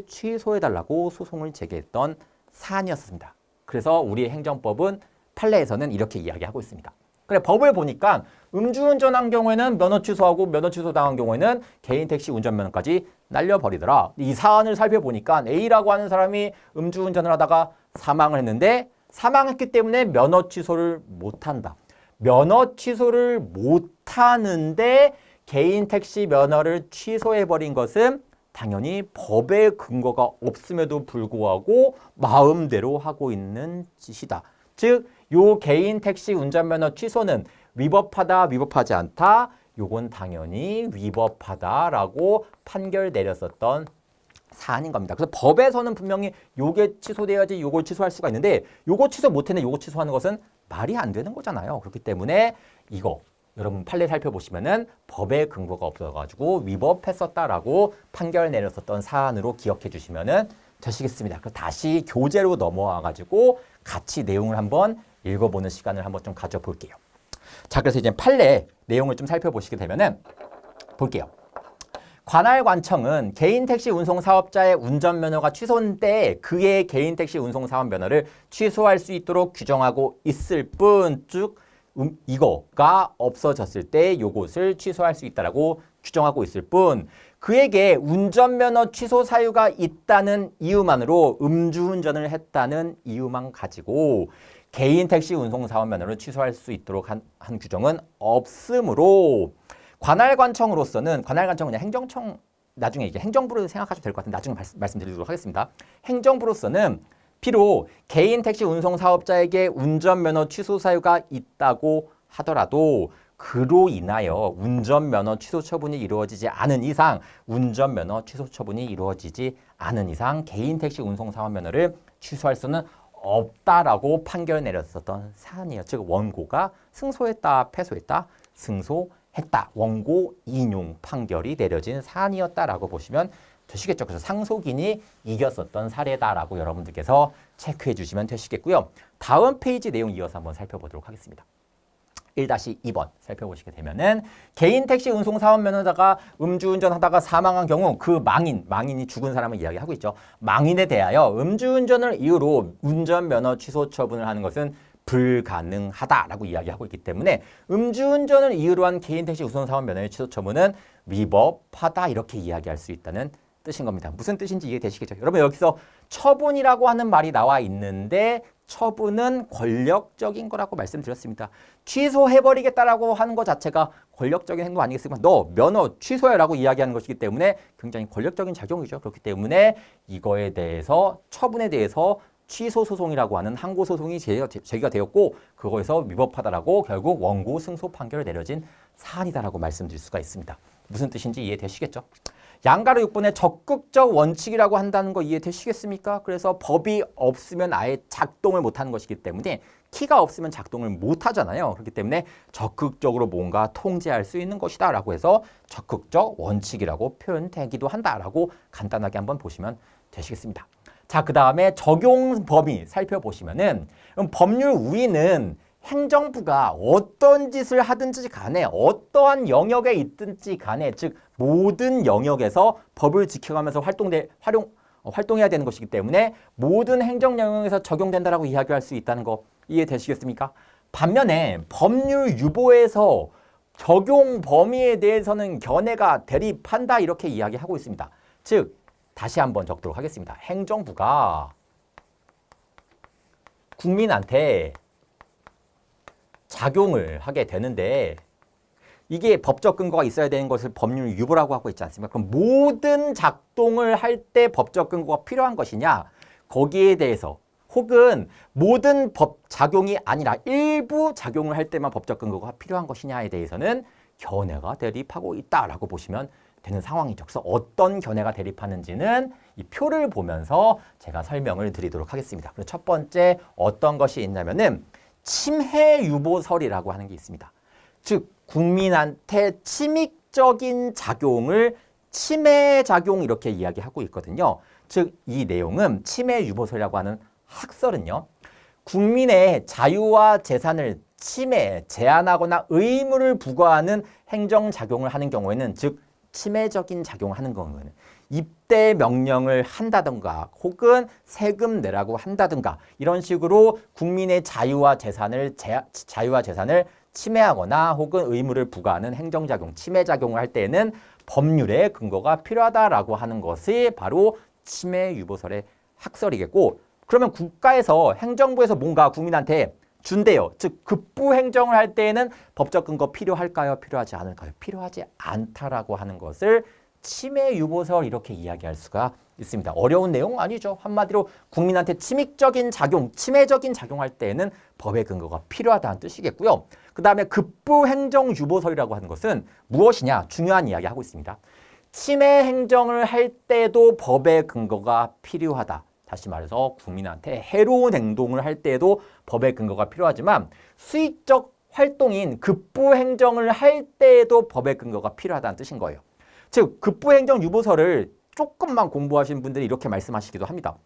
취소해달라고 소송을 제기했던 사안이었습니다. 그래서 우리 행정법은 판례에서는 이렇게 이야기하고 있습니다. 그래 법을 보니까 음주운전한 경우에는 면허 취소하고 면허 취소당한 경우에는 개인 택시 운전면허까지 날려버리더라. 이 사안을 살펴보니까 A라고 하는 사람이 음주운전을 하다가 사망을 했는데 사망했기 때문에 면허 취소를 못한다. 면허 취소를 못하는데 개인 택시 면허를 취소해버린 것은 당연히 법의 근거가 없음에도 불구하고 마음대로 하고 있는 짓이다. 즉, 요 개인 택시 운전면허 취소는 위법하다, 위법하지 않다. 요건 당연히 위법하다라고 판결 내렸었던 사안인 겁니다. 그래서 법에서는 분명히 요게 취소돼야지 요걸 취소할 수가 있는데 요거 취소 못했네 요거 취소하는 것은 말이 안 되는 거잖아요. 그렇기 때문에 이거 여러분 판례 살펴보시면은 법의 근거가 없어가지고 위법했었다라고 판결 내렸었던 사안으로 기억해 주시면은 되시겠습니다. 그래서 다시 교재로 넘어와가지고 같이 내용을 한번 읽어보는 시간을 한번 좀 가져볼게요. 자, 그래서 이제 판례 내용을 좀 살펴보시게 되면은 볼게요. 관할관청은 개인 택시 운송 사업자의 운전면허가 취소된 때 그의 개인 택시 운송 사업 면허를 취소할 수 있도록 규정하고 있을 뿐, 즉 이거가 없어졌을 때 요것을 취소할 수 있다라고 규정하고 있을 뿐, 그에게 운전면허 취소 사유가 있다는 이유만으로 음주운전을 했다는 이유만 가지고 개인 택시 운송 사업 면허를 취소할 수 있도록 한 규정은 없으므로 관할관청으로서는 관할관청은 그냥 행정청 나중에 이제 행정부로 생각하셔도 될 것 같은데 나중에 말씀드리도록 하겠습니다. 행정부로서는 비록 개인 택시 운송 사업자에게 운전면허 취소 사유가 있다고 하더라도 그로 인하여 운전면허 취소 처분이 이루어지지 않은 이상 운전면허 취소 처분이 이루어지지 않은 이상 개인 택시 운송 사업 면허를 취소할 수는 없다라고 판결 내렸었던 사안이에요. 즉 원고가 승소했다, 패소했다, 승소했다. 원고 인용 판결이 내려진 사안이었다라고 보시면 되시겠죠. 그래서 상속인이 이겼었던 사례다라고 여러분들께서 체크해 주시면 되시겠고요. 다음 페이지 내용 이어서 한번 살펴보도록 하겠습니다. 1-2번 살펴보시게 되면은 개인 택시 운송 사업 면허자가 음주운전하다가 사망한 경우 그 망인이 죽은 사람을 이야기하고 있죠. 망인에 대하여 음주운전을 이유로 운전면허 취소 처분을 하는 것은 불가능하다라고 이야기하고 있기 때문에 음주운전을 이유로 한 개인 택시 운송 사업 면허의 취소 처분은 위법하다 이렇게 이야기할 수 있다는 뜻인 겁니다. 무슨 뜻인지 이해되시겠죠? 여러분 여기서 처분이라고 하는 말이 나와 있는데 처분은 권력적인 거라고 말씀드렸습니다. 취소해버리겠다라고 하는 것 자체가 권력적인 행동 아니겠습니까? 너 면허 취소해라고 이야기하는 것이기 때문에 굉장히 권력적인 작용이죠. 그렇기 때문에 이거에 대해서 처분에 대해서 취소 소송이라고 하는 항고 소송이 제기가 되었고 그거에서 위법하다라고 결국 원고 승소 판결을 내려진 사안이다라고 말씀드릴 수가 있습니다. 무슨 뜻인지 이해되시겠죠? 양가로 6번의 적극적 원칙이라고 한다는 거 이해되시겠습니까? 그래서 법이 없으면 아예 작동을 못하는 것이기 때문에 키가 없으면 작동을 못하잖아요. 그렇기 때문에 적극적으로 뭔가 통제할 수 있는 것이다 라고 해서 적극적 원칙이라고 표현되기도 한다라고 간단하게 한번 보시면 되시겠습니다. 자, 그 다음에 적용 범위 살펴보시면은 법률 우위는 행정부가 어떤 짓을 하든지 간에 어떠한 영역에 있든지 간에 즉 모든 영역에서 법을 지켜가면서 활동해야 되는 것이기 때문에 모든 행정 영역에서 적용된다라고 이야기할 수 있다는 거 이해되시겠습니까? 반면에 법률 유보에서 적용 범위에 대해서는 견해가 대립한다 이렇게 이야기하고 있습니다. 즉 다시 한번 적도록 하겠습니다. 행정부가 국민한테 작용을 하게 되는데 이게 법적 근거가 있어야 되는 것을 법률 유보라고 하고 있지 않습니까? 그럼 모든 작동을 할 때 법적 근거가 필요한 것이냐? 거기에 대해서 혹은 모든 법 작용이 아니라 일부 작용을 할 때만 법적 근거가 필요한 것이냐에 대해서는 견해가 대립하고 있다라고 보시면 되는 상황이죠. 그래서 어떤 견해가 대립하는지는 이 표를 보면서 제가 설명을 드리도록 하겠습니다. 그래서 첫 번째 어떤 것이 있냐면은 침해 유보설이라고 하는 게 있습니다. 즉 국민한테 침익적인 작용을 침해 작용 이렇게 이야기하고 있거든요. 즉 이 내용은 침해 유보설이라고 하는 학설은요. 국민의 자유와 재산을 침해, 제한하거나 의무를 부과하는 행정작용을 하는 경우에는 즉 침해적인 작용을 하는 경우에는 입대 명령을 한다든가 혹은 세금 내라고 한다든가 이런 식으로 국민의 자유와 재산을 침해하거나 혹은 의무를 부과하는 행정작용, 침해작용을 할 때에는 법률의 근거가 필요하다라고 하는 것이 바로 침해유보설의 학설이겠고 그러면 국가에서 행정부에서 뭔가 국민한테 준대요. 즉 급부 행정을 할 때에는 법적 근거 필요할까요? 필요하지 않을까요? 필요하지 않다라고 하는 것을 침해 유보설 이렇게 이야기할 수가 있습니다. 어려운 내용 아니죠. 한마디로 국민한테 침해적인 작용할 때에는 법의 근거가 필요하다는 뜻이겠고요. 그 다음에 급부 행정 유보설이라고 하는 것은 무엇이냐? 중요한 이야기 하고 있습니다. 침해 행정을 할 때도 법의 근거가 필요하다. 다시 말해서 국민한테 해로운 행동을 할 때도 법의 근거가 필요하지만 수익적 활동인 급부 행정을 할 때에도 법의 근거가 필요하다는 뜻인 거예요. 즉 급부 행정 유보설을 조금만 공부하신 분들이 이렇게 말씀하시기도 합니다.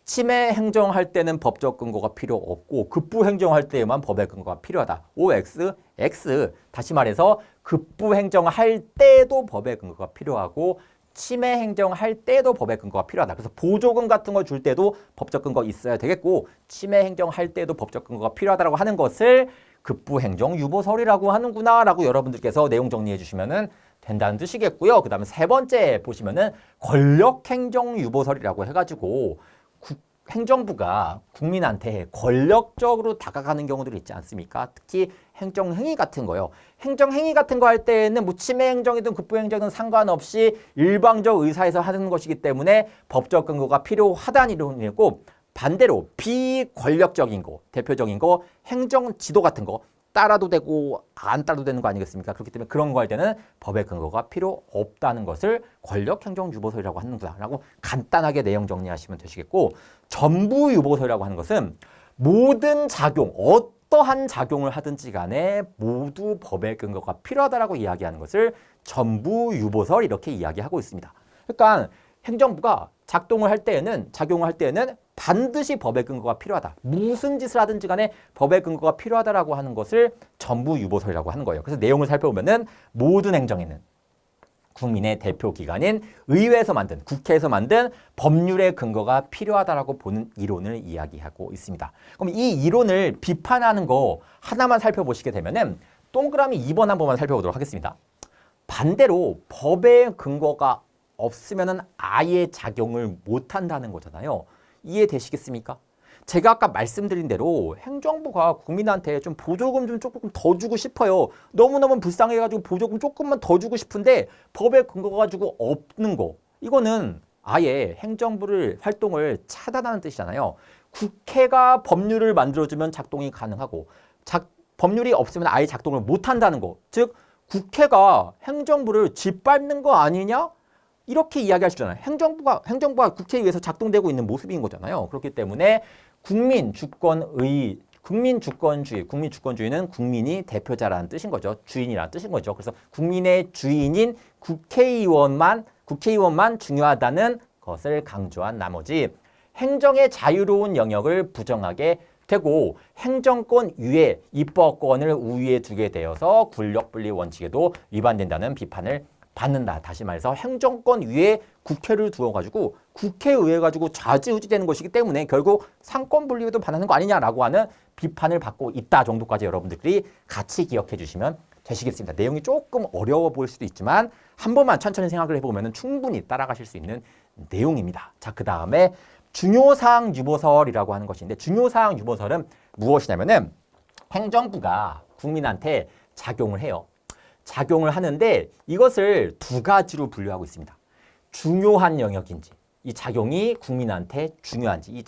침해 행정할 때는 법적 근거가 필요 없고 급부 행정할 때에만 법의 근거가 필요하다. OX, X. 다시 말해서 급부 행정할 때도 법의 근거가 필요하고 침해 행정할 때도 법의 근거가 필요하다. 그래서 보조금 같은 거 줄 때도 법적 근거 있어야 되겠고 침해 행정할 때도 법적 근거가 필요하다고 하는 것을 급부 행정 유보설이라고 하는구나 라고 여러분들께서 내용 정리해 주시면은 된다는 뜻이겠고요. 그 다음에 세 번째 보시면은 권력행정유보설이라고 해가지고 행정부가 국민한테 권력적으로 다가가는 경우들이 있지 않습니까? 특히 행정행위 같은 거요. 행정행위 같은 거 할 때는 뭐 침해행정이든 급부행정이든 상관없이 일방적 의사에서 하는 것이기 때문에 법적 근거가 필요하다는 이론이고 반대로 비권력적인 거, 대표적인 거, 행정지도 같은 거 따라도 되고 안 따라도 되는 거 아니겠습니까? 그렇기 때문에 그런 거 할 때는 법의 근거가 필요 없다는 것을 권력행정유보설이라고 하는구나라고 간단하게 내용 정리하시면 되시겠고 전부유보설이라고 하는 것은 모든 작용, 어떠한 작용을 하든지 간에 모두 법의 근거가 필요하다라고 이야기하는 것을 전부유보설 이렇게 이야기하고 있습니다. 그러니까 행정부가 작용을 할 때에는 반드시 법의 근거가 필요하다. 무슨 짓을 하든지 간에 법의 근거가 필요하다라고 하는 것을 전부유보설이라고 하는 거예요. 그래서 내용을 살펴보면은 모든 행정에는 국민의 대표기관인 의회에서 만든, 국회에서 만든 법률의 근거가 필요하다라고 보는 이론을 이야기하고 있습니다. 그럼 이 이론을 비판하는 거 하나만 살펴보시게 되면은 동그라미 2번 한 번만 살펴보도록 하겠습니다. 반대로 법의 근거가 없으면은 아예 작용을 못 한다는 거잖아요. 이해되시겠습니까? 제가 아까 말씀드린 대로 행정부가 국민한테 좀 보조금 좀 조금 더 주고 싶어요. 너무너무 불쌍해가지고 보조금 조금만 더 주고 싶은데 법에 근거 가지고 없는 거. 이거는 아예 행정부를 활동을 차단하는 뜻이잖아요. 국회가 법률을 만들어주면 작동이 가능하고 법률이 없으면 아예 작동을 못한다는 거. 즉 국회가 행정부를 짓밟는 거 아니냐? 이렇게 이야기할 수 있잖아요. 행정부가 국회에 의해서 작동되고 있는 모습인 거잖아요. 그렇기 때문에 국민주권주의는 국민이 대표자라는 뜻인 거죠. 주인이라는 뜻인 거죠. 그래서 국민의 주인인 국회의원만 중요하다는 것을 강조한 나머지 행정의 자유로운 영역을 부정하게 되고 행정권 위에 입법권을 우위에 두게 되어서 권력분리 원칙에도 위반된다는 비판을 받는다. 다시 말해서 행정권 위에 국회를 두어가지고 국회의회 가지고 좌지우지되는 것이기 때문에 결국 상권 분리에도 반하는 거 아니냐라고 하는 비판을 받고 있다 정도까지 여러분들이 같이 기억해 주시면 되시겠습니다. 내용이 조금 어려워 보일 수도 있지만 한 번만 천천히 생각을 해보면 충분히 따라가실 수 있는 내용입니다. 자, 그 다음에 중요사항 유보설이라고 하는 것인데 중요사항 유보설은 무엇이냐면은 행정부가 국민한테 작용을 해요. 작용을 하는데 이것을 두 가지로 분류하고 있습니다. 중요한 영역인지, 이 작용이 국민한테 중요한지,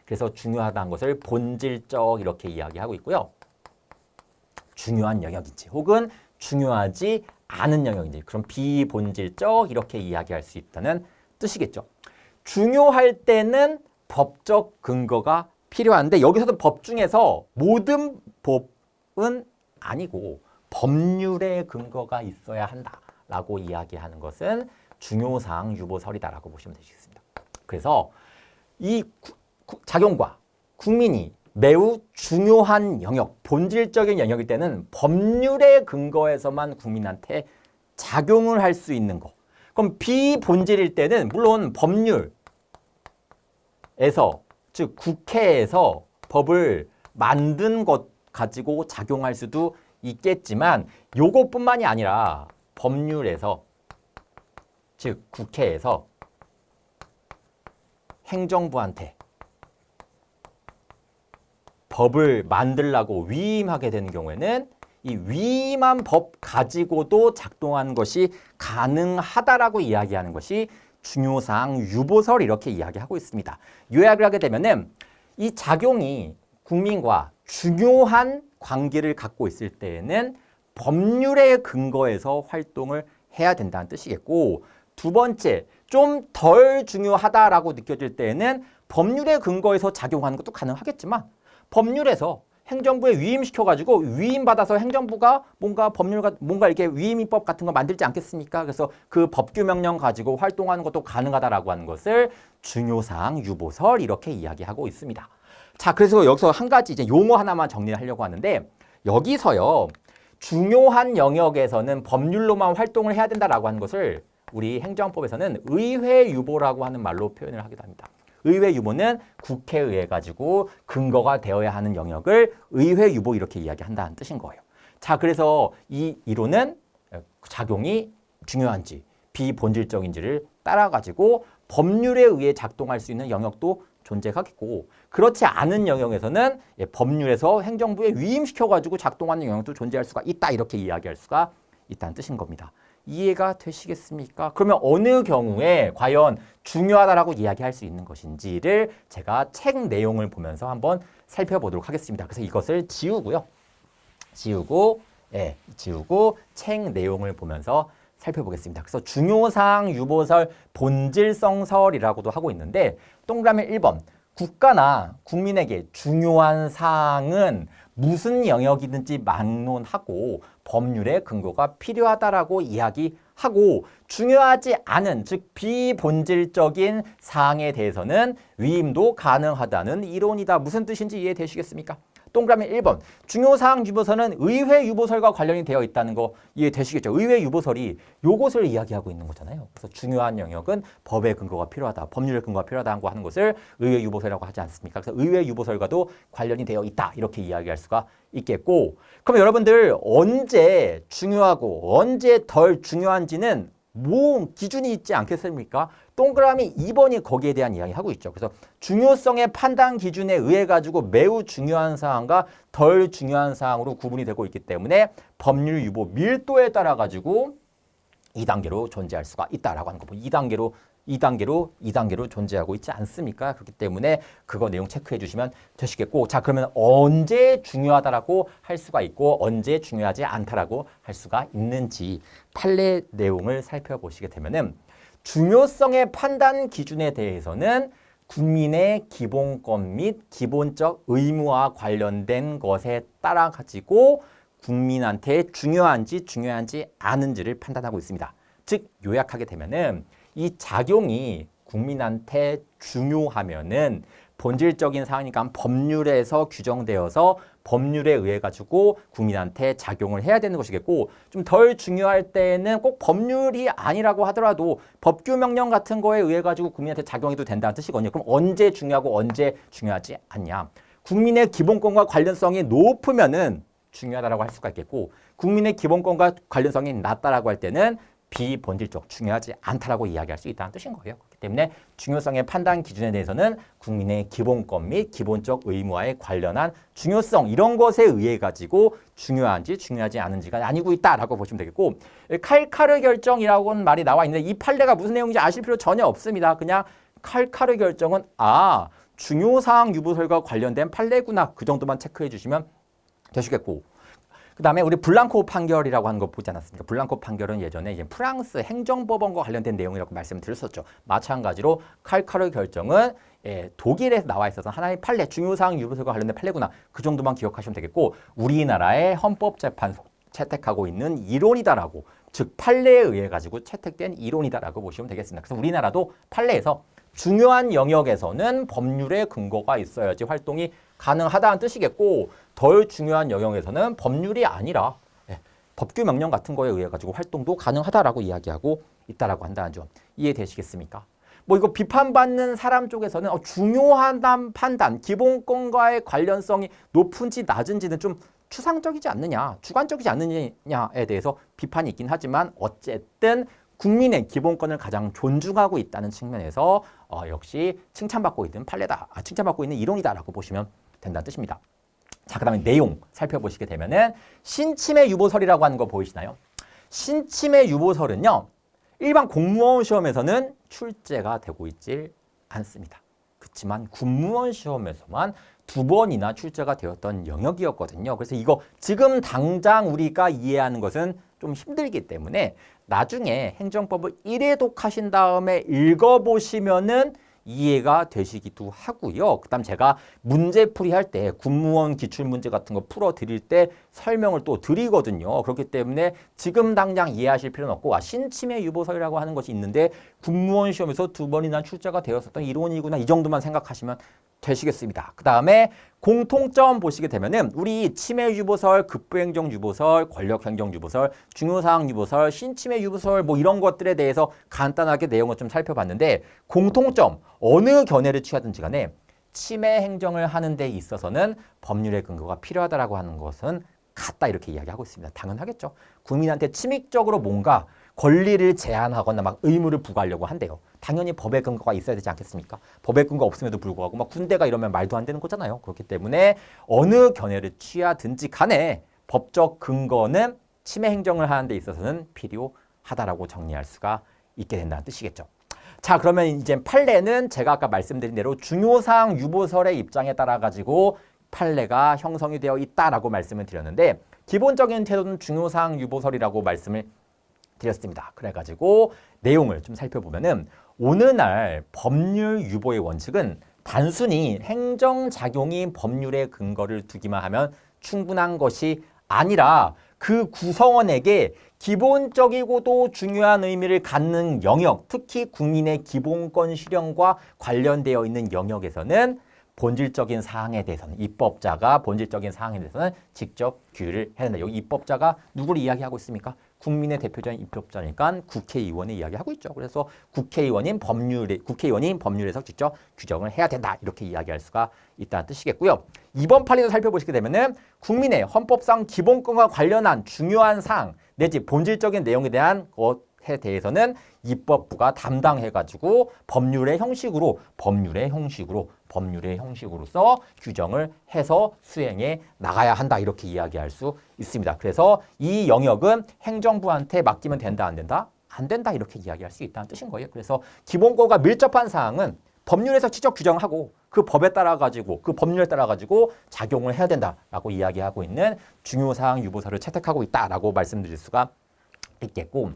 그래서 중요하다는 것을 본질적 이렇게 이야기하고 있고요. 중요한 영역인지 혹은 중요하지 않은 영역인지, 그럼 비본질적 이렇게 이야기할 수 있다는 뜻이겠죠. 중요할 때는 법적 근거가 필요한데 여기서도 법 중에서 모든 법은 아니고 법률의 근거가 있어야 한다라고 이야기하는 것은 중요사항 유보설이다라고 보시면 되시겠습니다. 그래서 이 작용과 국민이 매우 중요한 영역, 본질적인 영역일 때는 법률의 근거에서만 국민한테 작용을 할 수 있는 거. 그럼 비본질일 때는 물론 법률에서, 즉 국회에서 법을 만든 것 가지고 작용할 수도 있겠지만 요것뿐만이 아니라 법률에서, 즉 국회에서 행정부한테 법을 만들라고 위임하게 되는 경우에는 이 위임한 법 가지고도 작동하는 것이 가능하다라고 이야기하는 것이 중요사항 유보설 이렇게 이야기하고 있습니다. 요약을 하게 되면은 이 작용이 국민과 중요한 관계를 갖고 있을 때에는 법률에 근거해서 활동을 해야 된다는 뜻이겠고, 두 번째, 좀 덜 중요하다라고 느껴질 때에는 법률에 근거해서 작용하는 것도 가능하겠지만 법률에서 행정부에 위임시켜가지고 위임받아서 행정부가 뭔가 이렇게 위임법 같은 거 만들지 않겠습니까? 그래서 그 법규명령 가지고 활동하는 것도 가능하다라고 하는 것을 중요사항 유보설 이렇게 이야기하고 있습니다. 자, 그래서 여기서 한 가지 이제 용어 하나만 정리를 하려고 하는데, 여기서요 중요한 영역에서는 법률로만 활동을 해야 된다라고 하는 것을 우리 행정법에서는 의회 유보라고 하는 말로 표현을 하기도 합니다. 의회 유보는 국회에 의해 가지고 근거가 되어야 하는 영역을 의회 유보 이렇게 이야기한다는 뜻인 거예요. 자, 그래서 이 이론은 작용이 중요한지 비본질적인지를 따라 가지고 법률에 의해 작동할 수 있는 영역도 존재하겠고, 그렇지 않은 영역에서는 법률에서 행정부에 위임시켜 가지고 작동하는 영역도 존재할 수가 있다 이렇게 이야기할 수가 있다는 뜻인 겁니다. 이해가 되시겠습니까? 그러면 어느 경우에 과연 중요하다라고 이야기할 수 있는 것인지를 제가 책 내용을 보면서 한번 살펴보도록 하겠습니다. 그래서 이것을 지우고 책 내용을 보면서 살펴보겠습니다. 그래서 중요사항 유보설 본질성설이라고도 하고 있는데, 동그라미 1번 국가나 국민에게 중요한 사항은 무슨 영역이든지 막론하고 법률의 근거가 필요하다라고 이야기하고, 중요하지 않은 즉 비본질적인 사항에 대해서는 위임도 가능하다는 이론이다. 무슨 뜻인지 이해되시겠습니까? 동그라미 1번 중요사항 유보설은 의회 유보설과 관련이 되어 있다는 거 이해되시겠죠? 의회 유보설이 요것을 이야기하고 있는 거잖아요. 그래서 중요한 영역은 법의 근거가 필요하다, 법률의 근거가 필요하다고 하는 것을 의회 유보설이라고 하지 않습니까? 그래서 의회 유보설과도 관련이 되어 있다 이렇게 이야기할 수가 있겠고, 그럼 여러분들 언제 중요하고 언제 덜 중요한지는 뭐 기준이 있지 않겠습니까? 동그라미 2번이 거기에 대한 이야기하고 있죠. 그래서 중요성의 판단 기준에 의해 가지고 매우 중요한 사항과 덜 중요한 사항으로 구분이 되고 있기 때문에 법률 유보 밀도에 따라 가지고 2단계로 존재할 수가 있다라고 하는 거고, 2단계로 존재하고 있지 않습니까? 그렇기 때문에 그거 내용 체크해 주시면 되시겠고, 자, 그러면 언제 중요하다라고 할 수가 있고 언제 중요하지 않다라고 할 수가 있는지 판례 내용을 살펴보시게 되면은, 중요성의 판단 기준에 대해서는 국민의 기본권 및 기본적 의무와 관련된 것에 따라 가지고 국민한테 중요한지 중요하지 않은지를 판단하고 있습니다. 즉 요약하게 되면은 이 작용이 국민한테 중요하면은 본질적인 사항이니까 법률에서 규정되어서 법률에 의해 가지고 국민한테 작용을 해야 되는 것이겠고, 좀 덜 중요할 때는 꼭 법률이 아니라고 하더라도 법규 명령 같은 거에 의해 가지고 국민한테 작용해도 된다는 뜻이거든요. 그럼 언제 중요하고 언제 중요하지 않냐? 국민의 기본권과 관련성이 높으면은 중요하다라고 할 수가 있겠고, 국민의 기본권과 관련성이 낮다라고 할 때는 비본질적, 중요하지 않다라고 이야기할 수 있다는 뜻인 거예요. 그렇기 때문에 중요성의 판단 기준에 대해서는 국민의 기본권 및 기본적 의무와의 관련한 중요성 이런 것에 의해 가지고 중요한지 중요하지 않은지가 나뉘고 있다라고 보시면 되겠고, 칼카르 결정이라고 하는 말이 나와 있는데 이 판례가 무슨 내용인지 아실 필요 전혀 없습니다. 그냥 칼카르 결정은 중요사항 유보설과 관련된 판례구나, 그 정도만 체크해 주시면 되시겠고, 그 다음에 우리 블랑코 판결이라고 하는 거 보지 않았습니까? 블랑코 판결은 예전에 이제 프랑스 행정법원과 관련된 내용이라고 말씀드렸었죠. 마찬가지로 칼카르 결정은 독일에서 나와 있어서 하나의 판례, 중요사항 유보설과 관련된 판례구나, 그 정도만 기억하시면 되겠고, 우리나라의 헌법재판소 채택하고 있는 이론이다라고, 즉 판례에 의해 가지고 채택된 이론이다라고 보시면 되겠습니다. 그래서 우리나라도 판례에서 중요한 영역에서는 법률의 근거가 있어야지 활동이 가능하다는 뜻이겠고, 덜 중요한 영역에서는 법률이 아니라 법규 명령 같은 거에 의해 가지고 활동도 가능하다라고 이야기하고 있다라고 한다는 점 이해되시겠습니까? 뭐 이거 비판받는 사람 쪽에서는 중요한 판단, 기본권과의 관련성이 높은지 낮은지는 좀 추상적이지 않느냐, 주관적이지 않느냐에 대해서 비판이 있긴 하지만 어쨌든 국민의 기본권을 가장 존중하고 있다는 측면에서 역시 칭찬받고 있는 판례다, 칭찬받고 있는 이론이다라고 보시면 된다는 뜻입니다. 자, 그 다음에 내용 살펴보시게 되면은 신치매 유보설이라고 하는 거 보이시나요? 신치매 유보설은요, 일반 공무원 시험에서는 출제가 되고 있질 않습니다. 그렇지만 군무원 시험에서만 2번이나 출제가 되었던 영역이었거든요. 그래서 이거 지금 당장 우리가 이해하는 것은 좀 힘들기 때문에 나중에 행정법을 1회 독하신 다음에 읽어보시면은 이해가 되시기도 하고요. 그 다음 제가 문제풀이 할 때 군무원 기출문제 같은 거 풀어드릴 때 설명을 또 드리거든요. 그렇기 때문에 지금 당장 이해하실 필요는 없고 신치매 유보설이라고 하는 것이 있는데 군무원 시험에서 2번이나 출제가 되었었던 이론이구나 이 정도만 생각하시면 되시겠습니다. 그 다음에 공통점 보시게 되면은 우리 치매 유보설, 급부행정 유보설, 권력행정 유보설, 중요사항 유보설, 신치매 유보설 뭐 이런 것들에 대해서 간단하게 내용을 좀 살펴봤는데 공통점 어느 견해를 취하든지 간에 치매 행정을 하는 데 있어서는 법률의 근거가 필요하다라고 하는 것은 같다 이렇게 이야기하고 있습니다. 당연하겠죠. 국민한테 침익적으로 뭔가 권리를 제한하거나 막 의무를 부과하려고 한대요. 당연히 법의 근거가 있어야 되지 않겠습니까? 법의 근거 없음에도 불구하고 막 군대가 이러면 말도 안 되는 거잖아요. 그렇기 때문에 어느 견해를 취하든지 간에 법적 근거는 치매 행정을 하는 데 있어서는 필요하다라고 정리할 수가 있게 된다는 뜻이겠죠. 자, 그러면 이제 판례는 제가 아까 말씀드린 대로 중요사항 유보설의 입장에 따라 가지고 판례가 형성이 되어 있다라고 말씀을 드렸는데 기본적인 태도는 중요사항 유보설이라고 말씀을 드렸습니다. 그래가지고 내용을 좀 살펴보면은 오늘날 법률 유보의 원칙은 단순히 행정작용이 법률의 근거를 두기만 하면 충분한 것이 아니라 그 구성원에게 기본적이고도 중요한 의미를 갖는 영역, 특히 국민의 기본권 실현과 관련되어 있는 영역에서는 본질적인 사항에 대해서는 입법자가 본질적인 사항에 대해서는 직접 규율을 해야 된다. 여기 입법자가 누구를 이야기하고 있습니까? 국민의 대표적인 입법자니까 국회의원을 이야기하고 있죠. 그래서 국회의원인 법률에서 직접 규정을 해야 된다. 이렇게 이야기할 수가 있다는 뜻이겠고요. 이번 판례도 살펴보시게 되면은 국민의 헌법상 기본권과 관련한 중요한 사항 내지 본질적인 내용에 대한 것에 대해서는 입법부가 담당해가지고 법률의 형식으로서 규정을 해서 수행해 나가야 한다 이렇게 이야기할 수 있습니다. 그래서 이 영역은 행정부한테 맡기면 된다 안 된다? 안 된다 이렇게 이야기할 수 있다는 뜻인 거예요. 그래서 기본권과 밀접한 사항은 법률에서 직접 규정하고 그 법에 따라 가지고 그 법률에 따라 가지고 작용을 해야 된다라고 이야기하고 있는 중요사항 유보설을 채택하고 있다라고 말씀드릴 수가 있겠고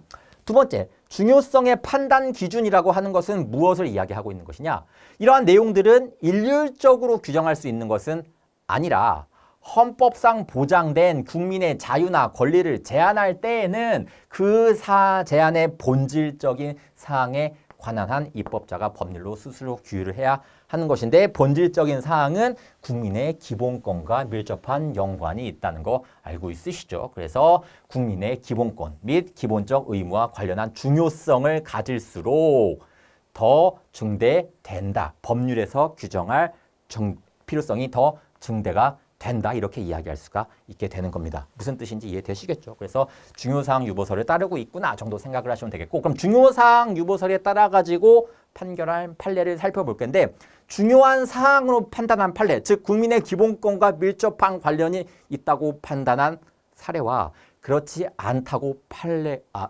두 번째, 중요성의 판단 기준이라고 하는 것은 무엇을 이야기하고 있는 것이냐? 이러한 내용들은 일률적으로 규정할 수 있는 것은 아니라 헌법상 보장된 국민의 자유나 권리를 제한할 때에는 그 제한의 본질적인 사항에 관한 한 입법자가 법률로 스스로 규율을 해야 하는 것인데 본질적인 사항은 국민의 기본권과 밀접한 연관이 있다는 거 알고 있으시죠? 그래서 국민의 기본권 및 기본적 의무와 관련한 중요성을 가질수록 더 증대된다. 법률에서 규정할 필요성이 더 증대가 된다 이렇게 이야기할 수가 있게 되는 겁니다. 무슨 뜻인지 이해되시겠죠? 그래서 중요사항 유보설을 따르고 있구나 정도 생각을 하시면 되겠고 그럼 중요사항 유보설에 따라 가지고 판결한 판례를 살펴볼 건데 중요한 사항으로 판단한 판례 즉 국민의 기본권과 밀접한 관련이 있다고 판단한 사례와 그렇지 않다고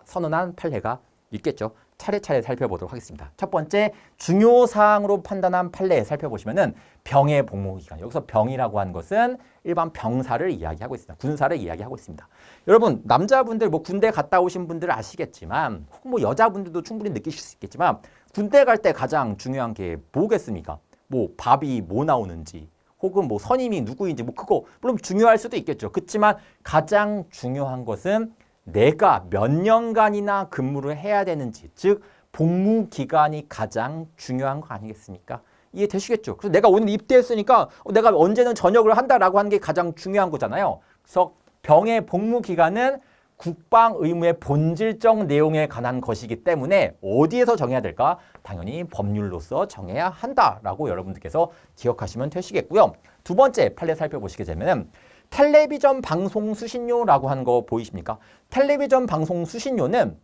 선언한 판례가 있겠죠. 차례차례 살펴보도록 하겠습니다. 첫 번째 중요사항으로 판단한 판례 살펴보시면은 병의 복무기간 여기서 병이라고 하는 것은 일반 병사를 이야기하고 있습니다. 군사를 이야기하고 있습니다. 여러분 남자분들 뭐 군대 갔다 오신 분들은 아시겠지만 혹은 뭐 여자분들도 충분히 느끼실 수 있겠지만 군대 갈 때 가장 중요한 게 뭐겠습니까? 뭐 밥이 뭐 나오는지 혹은 뭐 선임이 누구인지 뭐 그거 물론 중요할 수도 있겠죠. 그렇지만 가장 중요한 것은 내가 몇 년간이나 근무를 해야 되는지 즉 복무 기간이 가장 중요한 거 아니겠습니까? 이해되시겠죠? 그래서 내가 오늘 입대했으니까 내가 언제는 전역을 한다라고 하는 게 가장 중요한 거잖아요. 그래서 병의 복무 기간은 국방 의무의 본질적 내용에 관한 것이기 때문에 어디에서 정해야 될까? 당연히 법률로서 정해야 한다라고 여러분들께서 기억하시면 되시겠고요. 두 번째 판례 살펴보시게 되면 텔레비전 방송 수신료라고 하는 거 보이십니까? 텔레비전 방송 수신료는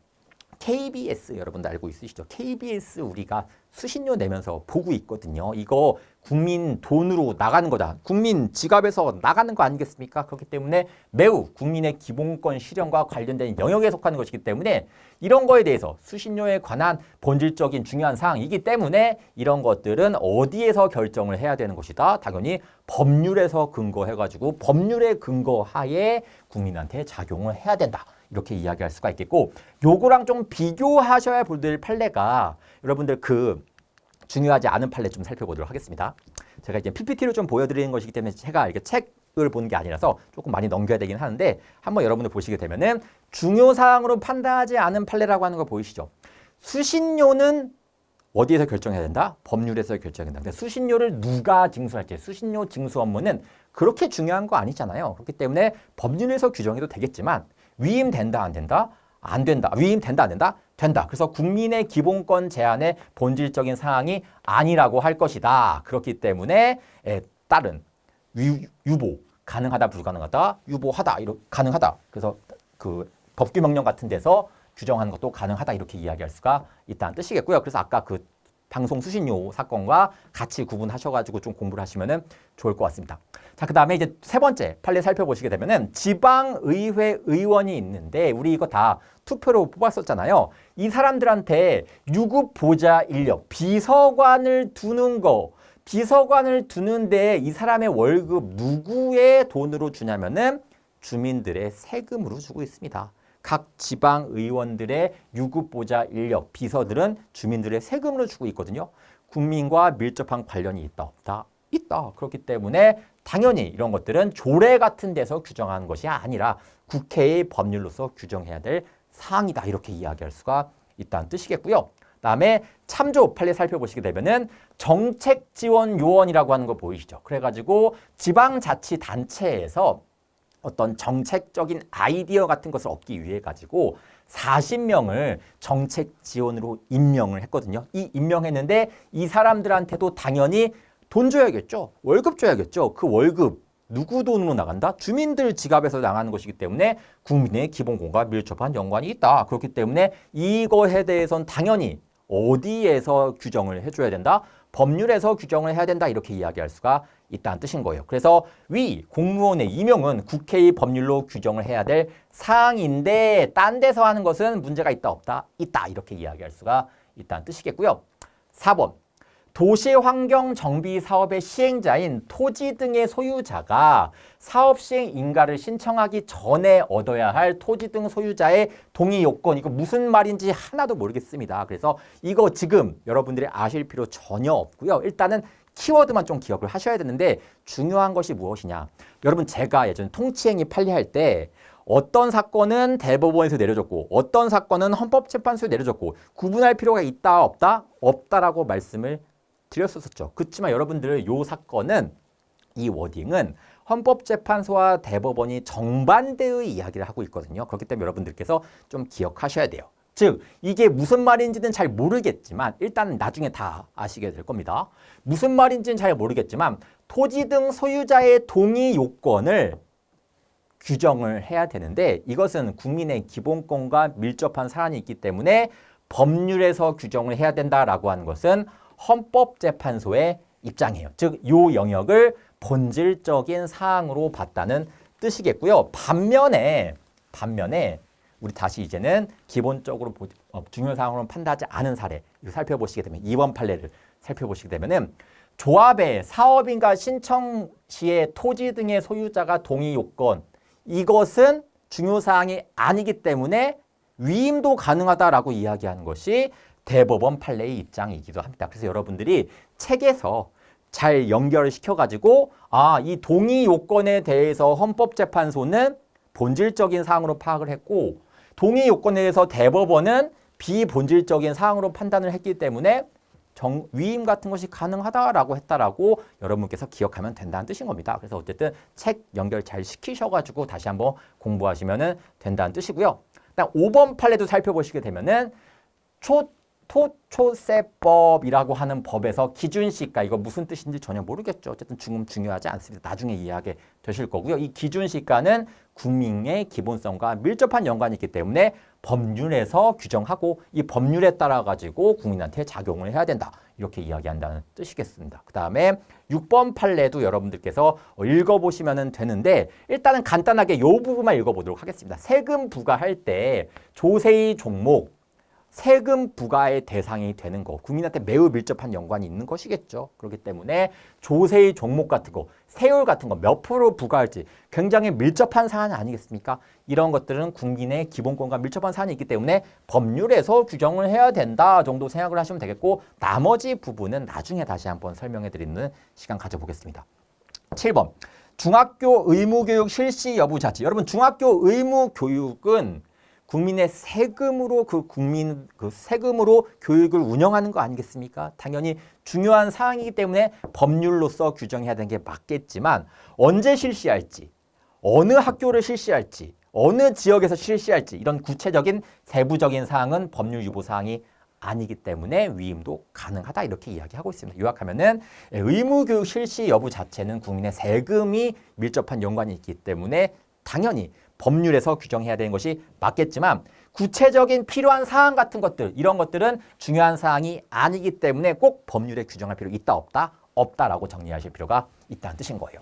KBS 여러분들 알고 있으시죠? KBS 우리가 수신료 내면서 보고 있거든요. 이거 국민 돈으로 나가는 거다. 국민 지갑에서 나가는 거 아니겠습니까? 그렇기 때문에 매우 국민의 기본권 실현과 관련된 영역에 속하는 것이기 때문에 이런 거에 대해서 수신료에 관한 본질적인 중요한 사항이기 때문에 이런 것들은 어디에서 결정을 해야 되는 것이다. 당연히 법률에서 근거해가지고 법률의 근거하에 국민한테 작용을 해야 된다. 이렇게 이야기할 수가 있겠고 요거랑 좀 비교하셔야 볼 판례가 여러분들 중요하지 않은 판례 좀 살펴보도록 하겠습니다. 제가 이제 PPT를 좀 보여드리는 것이기 때문에 제가 이렇게 책을 보는 게 아니라서 조금 많이 넘겨야 되긴 하는데 한번 여러분들 보시게 되면은 중요사항으로 판단하지 않은 판례라고 하는 거 보이시죠? 수신료는 어디에서 결정해야 된다? 법률에서 결정해야 된다. 근데 수신료를 누가 징수할지 수신료 징수 업무는 그렇게 중요한 거 아니잖아요. 그렇기 때문에 법률에서 규정해도 되겠지만 위임된다 안 된다? 안 된다. 위임된다 안 된다? 된다. 그래서 국민의 기본권 제한의 본질적인 사항이 아니라고 할 것이다. 그렇기 때문에 따른 유보 가능하다 불가능하다 유보하다 가능하다. 그래서 법규 명령 같은 데서 규정하는 것도 가능하다 이렇게 이야기할 수가 있다는 뜻이겠고요. 그래서 아까 방송 수신료 사건과 같이 구분하셔가지고 좀 공부를 하시면은 좋을 것 같습니다. 자, 그 다음에 이제 세 번째 판례 살펴보시게 되면은 지방의회 의원이 있는데 우리 이거 다 투표로 뽑았었잖아요. 이 사람들한테 유급보좌 인력, 비서관을 두는데 이 사람의 월급 누구의 돈으로 주냐면은 주민들의 세금으로 주고 있습니다. 각 지방 의원들의 유급보좌 인력, 비서들은 주민들의 세금으로 주고 있거든요. 국민과 밀접한 관련이 있다, 없다? 있다. 그렇기 때문에 당연히 이런 것들은 조례 같은 데서 규정하는 것이 아니라 국회의 법률로서 규정해야 될 사항이다. 이렇게 이야기할 수가 있다는 뜻이겠고요. 그다음에 참조 판례 살펴보시게 되면은 정책지원요원이라고 하는 거 보이시죠? 그래가지고 지방자치단체에서 어떤 정책적인 아이디어 같은 것을 얻기 위해 가지고 40명을 정책 지원으로 임명을 했거든요. 이 임명했는데 이 사람들한테도 당연히 돈 줘야겠죠. 월급 줘야겠죠. 그 월급 누구 돈으로 나간다? 주민들 지갑에서 나가는 것이기 때문에 국민의 기본권과 밀접한 연관이 있다. 그렇기 때문에 이거에 대해서는 당연히 어디에서 규정을 해줘야 된다? 법률에서 규정을 해야 된다. 이렇게 이야기할 수가 있다는 뜻인 거예요. 그래서 공무원의 임용은 국회의 법률로 규정을 해야 될 사항인데 딴 데서 하는 것은 문제가 있다 없다? 있다. 이렇게 이야기할 수가 있다는 뜻이겠고요. 4번. 도시환경정비 사업의 시행자인 토지 등의 소유자가 사업 시행 인가를 신청하기 전에 얻어야 할 토지 등 소유자의 동의 요건, 이거 무슨 말인지 하나도 모르겠습니다. 그래서 이거 지금 여러분들이 아실 필요 전혀 없고요. 일단은 키워드만 좀 기억을 하셔야 되는데 중요한 것이 무엇이냐. 여러분 제가 예전에 통치행위 판례할 때 어떤 사건은 대법원에서 내려졌고 어떤 사건은 헌법재판소에 내려졌고 구분할 필요가 있다 없다? 없다라고 말씀을 드렸었죠. 그렇지만 여러분들 이 사건은 이 워딩은 헌법재판소와 대법원이 정반대의 이야기를 하고 있거든요. 그렇기 때문에 여러분들께서 좀 기억하셔야 돼요. 즉 이게 무슨 말인지는 잘 모르겠지만 일단 나중에 다 아시게 될 겁니다. 무슨 말인지는 잘 모르겠지만 토지 등 소유자의 동의 요건을 규정을 해야 되는데 이것은 국민의 기본권과 밀접한 사안이 있기 때문에 법률에서 규정을 해야 된다라고 하는 것은 헌법재판소의 입장이에요. 즉, 이 영역을 본질적인 사항으로 봤다는 뜻이겠고요. 반면에 우리 다시 이제는 기본적으로 중요 사항으로 판단하지 않은 사례 이거 살펴보시게 되면 2번 판례를 살펴보시게 되면은 조합의 사업인가 신청 시에 토지 등의 소유자가 동의 요건 이것은 중요 사항이 아니기 때문에 위임도 가능하다라고 이야기하는 것이 대법원 판례의 입장이기도 합니다. 그래서 여러분들이 책에서 잘 연결을 시켜가지고 이 동의 요건에 대해서 헌법재판소는 본질적인 사항으로 파악을 했고 동의 요건에 대해서 대법원은 비본질적인 사항으로 판단을 했기 때문에 위임 같은 것이 가능하다라고 했다라고 여러분께서 기억하면 된다는 뜻인 겁니다. 그래서 어쨌든 책 연결 잘 시키셔가지고 다시 한번 공부하시면 된다는 뜻이고요. 일단 5번 판례도 살펴보시게 되면은 토초세법이라고 하는 법에서 기준시가 이거 무슨 뜻인지 전혀 모르겠죠. 어쨌든 중요하지 않습니다. 나중에 이해하게 되실 거고요. 이 기준시가는 국민의 기본성과 밀접한 연관이 있기 때문에 법률에서 규정하고 이 법률에 따라 가지고 국민한테 작용을 해야 된다. 이렇게 이야기한다는 뜻이겠습니다. 그 다음에 6번 판례도 여러분들께서 읽어보시면 되는데 일단은 간단하게 이 부분만 읽어보도록 하겠습니다. 세금 부과할 때 조세의 종목, 세금 부과의 대상이 되는 거, 국민한테 매우 밀접한 연관이 있는 것이겠죠. 그렇기 때문에 조세의 종목 같은 거, 세율 같은 거 몇 프로 부과할지 굉장히 밀접한 사안 아니겠습니까? 이런 것들은 국민의 기본권과 밀접한 사안이 있기 때문에 법률에서 규정을 해야 된다 정도 생각을 하시면 되겠고 나머지 부분은 나중에 다시 한번 설명해 드리는 시간 가져보겠습니다. 7번 중학교 의무교육 실시 여부 자치. 여러분 중학교 의무교육은 국민의 세금으로 세금으로 교육을 운영하는 거 아니겠습니까? 당연히 중요한 사항이기 때문에 법률로서 규정해야 되는 게 맞겠지만 언제 실시할지, 어느 학교를 실시할지, 어느 지역에서 실시할지 이런 구체적인 세부적인 사항은 법률 유보 사항이 아니기 때문에 위임도 가능하다 이렇게 이야기하고 있습니다. 요약하면은 의무교육 실시 여부 자체는 국민의 세금이 밀접한 연관이 있기 때문에 당연히 법률에서 규정해야 되는 것이 맞겠지만 구체적인 필요한 사항 같은 것들 이런 것들은 중요한 사항이 아니기 때문에 꼭 법률에 규정할 필요 있다 없다? 없다라고 정리하실 필요가 있다는 뜻인 거예요.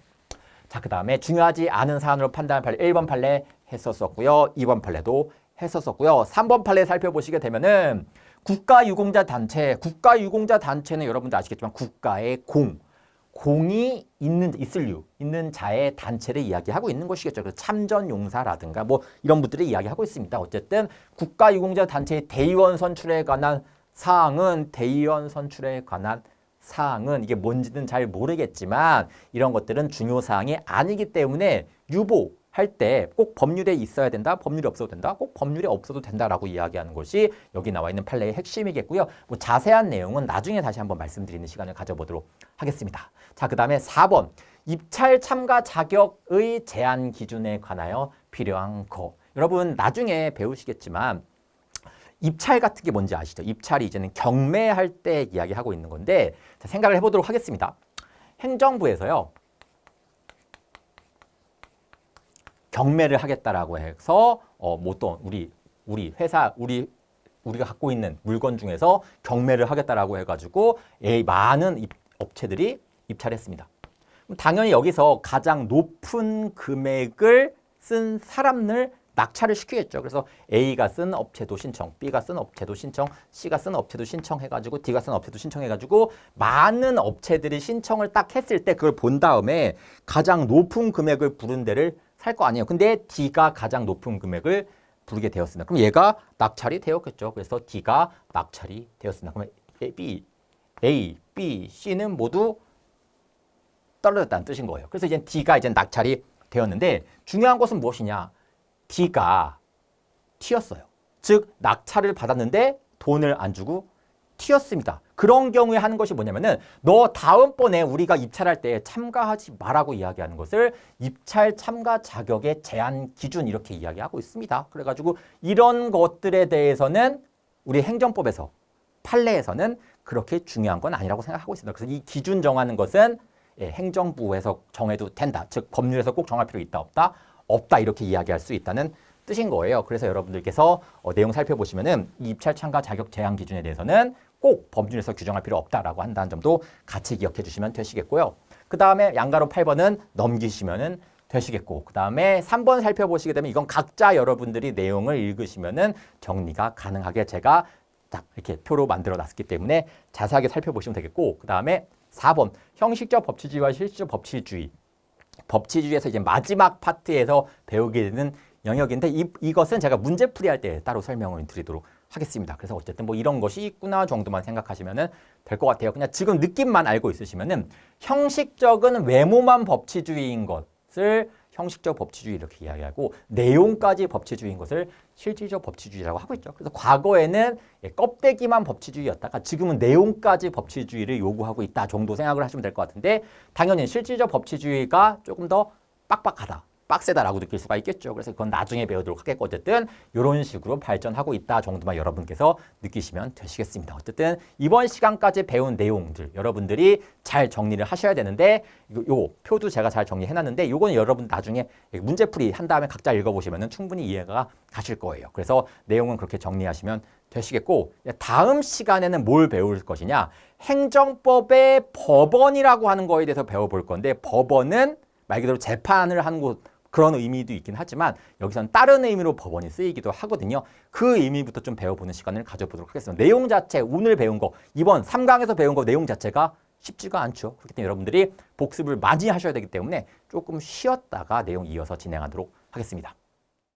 자, 그 다음에 중요하지 않은 사안으로 판단한 판례 1번 판례 했었었고요. 2번 판례도 했었었고요. 3번 판례 살펴보시게 되면은 국가유공자 단체는 여러분들 아시겠지만 국가의 공이 있는 자의 단체를 이야기하고 있는 것이겠죠. 그래서 참전용사라든가 뭐 이런 분들이 이야기하고 있습니다. 어쨌든 국가유공자 단체의 대의원 선출에 관한 사항은 이게 뭔지는 잘 모르겠지만 이런 것들은 중요 사항이 아니기 때문에 유보할 때 꼭 법률에 있어야 된다, 법률이 없어도 된다, 꼭 법률에 없어도 된다라고 이야기하는 것이 여기 나와 있는 판례의 핵심이겠고요. 뭐 자세한 내용은 나중에 다시 한번 말씀드리는 시간을 가져보도록 하겠습니다. 자, 그 다음에 4번 입찰 참가 자격의 제한 기준에 관하여 필요한 거. 여러분 나중에 배우시겠지만 입찰 같은 게 뭔지 아시죠? 입찰이 이제는 경매할 때 이야기하고 있는 건데 자, 생각을 해보도록 하겠습니다. 행정부에서요. 경매를 하겠다라고 해서 뭐 또 우리 회사 우리가 갖고 있는 물건 중에서 경매를 하겠다라고 해가지고 많은 업체들이 입찰했습니다. 당연히 여기서 가장 높은 금액을 쓴 사람을 낙찰을 시키겠죠. 그래서 A가 쓴 업체도 신청, B가 쓴 업체도 신청, C가 쓴 업체도 신청해가지고 D가 쓴 업체도 신청해가지고 많은 업체들이 신청을 딱 했을 때 그걸 본 다음에 가장 높은 금액을 부른 데를 살 거 아니에요. 근데 D가 가장 높은 금액을 부르게 되었습니다. 그럼 얘가 낙찰이 되었겠죠. 그래서 D가 낙찰이 되었습니다. 그러면 A, B, C는 모두 떨어졌다는 뜻인 거예요. 그래서 이제 D가 이제 낙찰이 되었는데 중요한 것은 무엇이냐? D가 튀었어요. 즉 낙찰을 받았는데 돈을 안 주고 튀었습니다. 그런 경우에 하는 것이 뭐냐면은 너 다음번에 우리가 입찰할 때 참가하지 말라고 이야기하는 것을 입찰 참가 자격의 제한 기준 이렇게 이야기하고 있습니다. 그래가지고 이런 것들에 대해서는 우리 행정법에서 판례에서는 그렇게 중요한 건 아니라고 생각하고 있습니다. 그래서 이 기준 정하는 것은 행정부에서 정해도 된다. 즉 법률에서 꼭 정할 필요 있다 없다? 없다 이렇게 이야기할 수 있다는 뜻인 거예요. 그래서 여러분들께서 내용 살펴보시면은 이 입찰 참가 자격 제한 기준에 대해서는 꼭 법률에서 규정할 필요 없다라고 한다는 점도 같이 기억해 주시면 되시겠고요. 그 다음에 양가로 8번은 넘기시면은 되시겠고 그 다음에 3번 살펴보시게 되면 이건 각자 여러분들이 내용을 읽으시면은 정리가 가능하게 제가 딱 이렇게 표로 만들어 놨기 때문에 자세하게 살펴보시면 되겠고 그 다음에 4번 형식적 법치주의와 실질적 법치주의. 법치주의에서 이제 마지막 파트에서 배우게 되는 영역인데 이것은 제가 문제풀이할 때 따로 설명을 드리도록 하겠습니다. 그래서 어쨌든 뭐 이런 것이 있구나 정도만 생각하시면 될 것 같아요. 그냥 지금 느낌만 알고 있으시면은 형식적은 외모만 법치주의인 것을 형식적 법치주의 이렇게 이야기하고 내용까지 법치주의인 것을 실질적 법치주의라고 하고 있죠. 그래서 과거에는 껍데기만 법치주의였다가 지금은 내용까지 법치주의를 요구하고 있다 정도 생각을 하시면 될 것 같은데 당연히 실질적 법치주의가 조금 더 빡빡하다. 빡세다라고 느낄 수가 있겠죠. 그래서 그건 나중에 배우도록 하겠고 어쨌든 이런 식으로 발전하고 있다 정도만 여러분께서 느끼시면 되시겠습니다. 어쨌든 이번 시간까지 배운 내용들 여러분들이 잘 정리를 하셔야 되는데 요 표도 제가 잘 정리해놨는데 요거는 여러분 나중에 문제풀이 한 다음에 각자 읽어보시면 충분히 이해가 가실 거예요. 그래서 내용은 그렇게 정리하시면 되시겠고 다음 시간에는 뭘 배울 것이냐 행정법의 법원이라고 하는 거에 대해서 배워볼 건데 법원은 말 그대로 재판을 하는 곳 그런 의미도 있긴 하지만 여기서는 다른 의미로 법원이 쓰이기도 하거든요. 그 의미부터 좀 배워보는 시간을 가져보도록 하겠습니다. 내용 자체 오늘 배운 거 이번 3강에서 배운 거 내용 자체가 쉽지가 않죠. 그렇기 때문에 여러분들이 복습을 많이 하셔야 되기 때문에 조금 쉬었다가 내용 이어서 진행하도록 하겠습니다.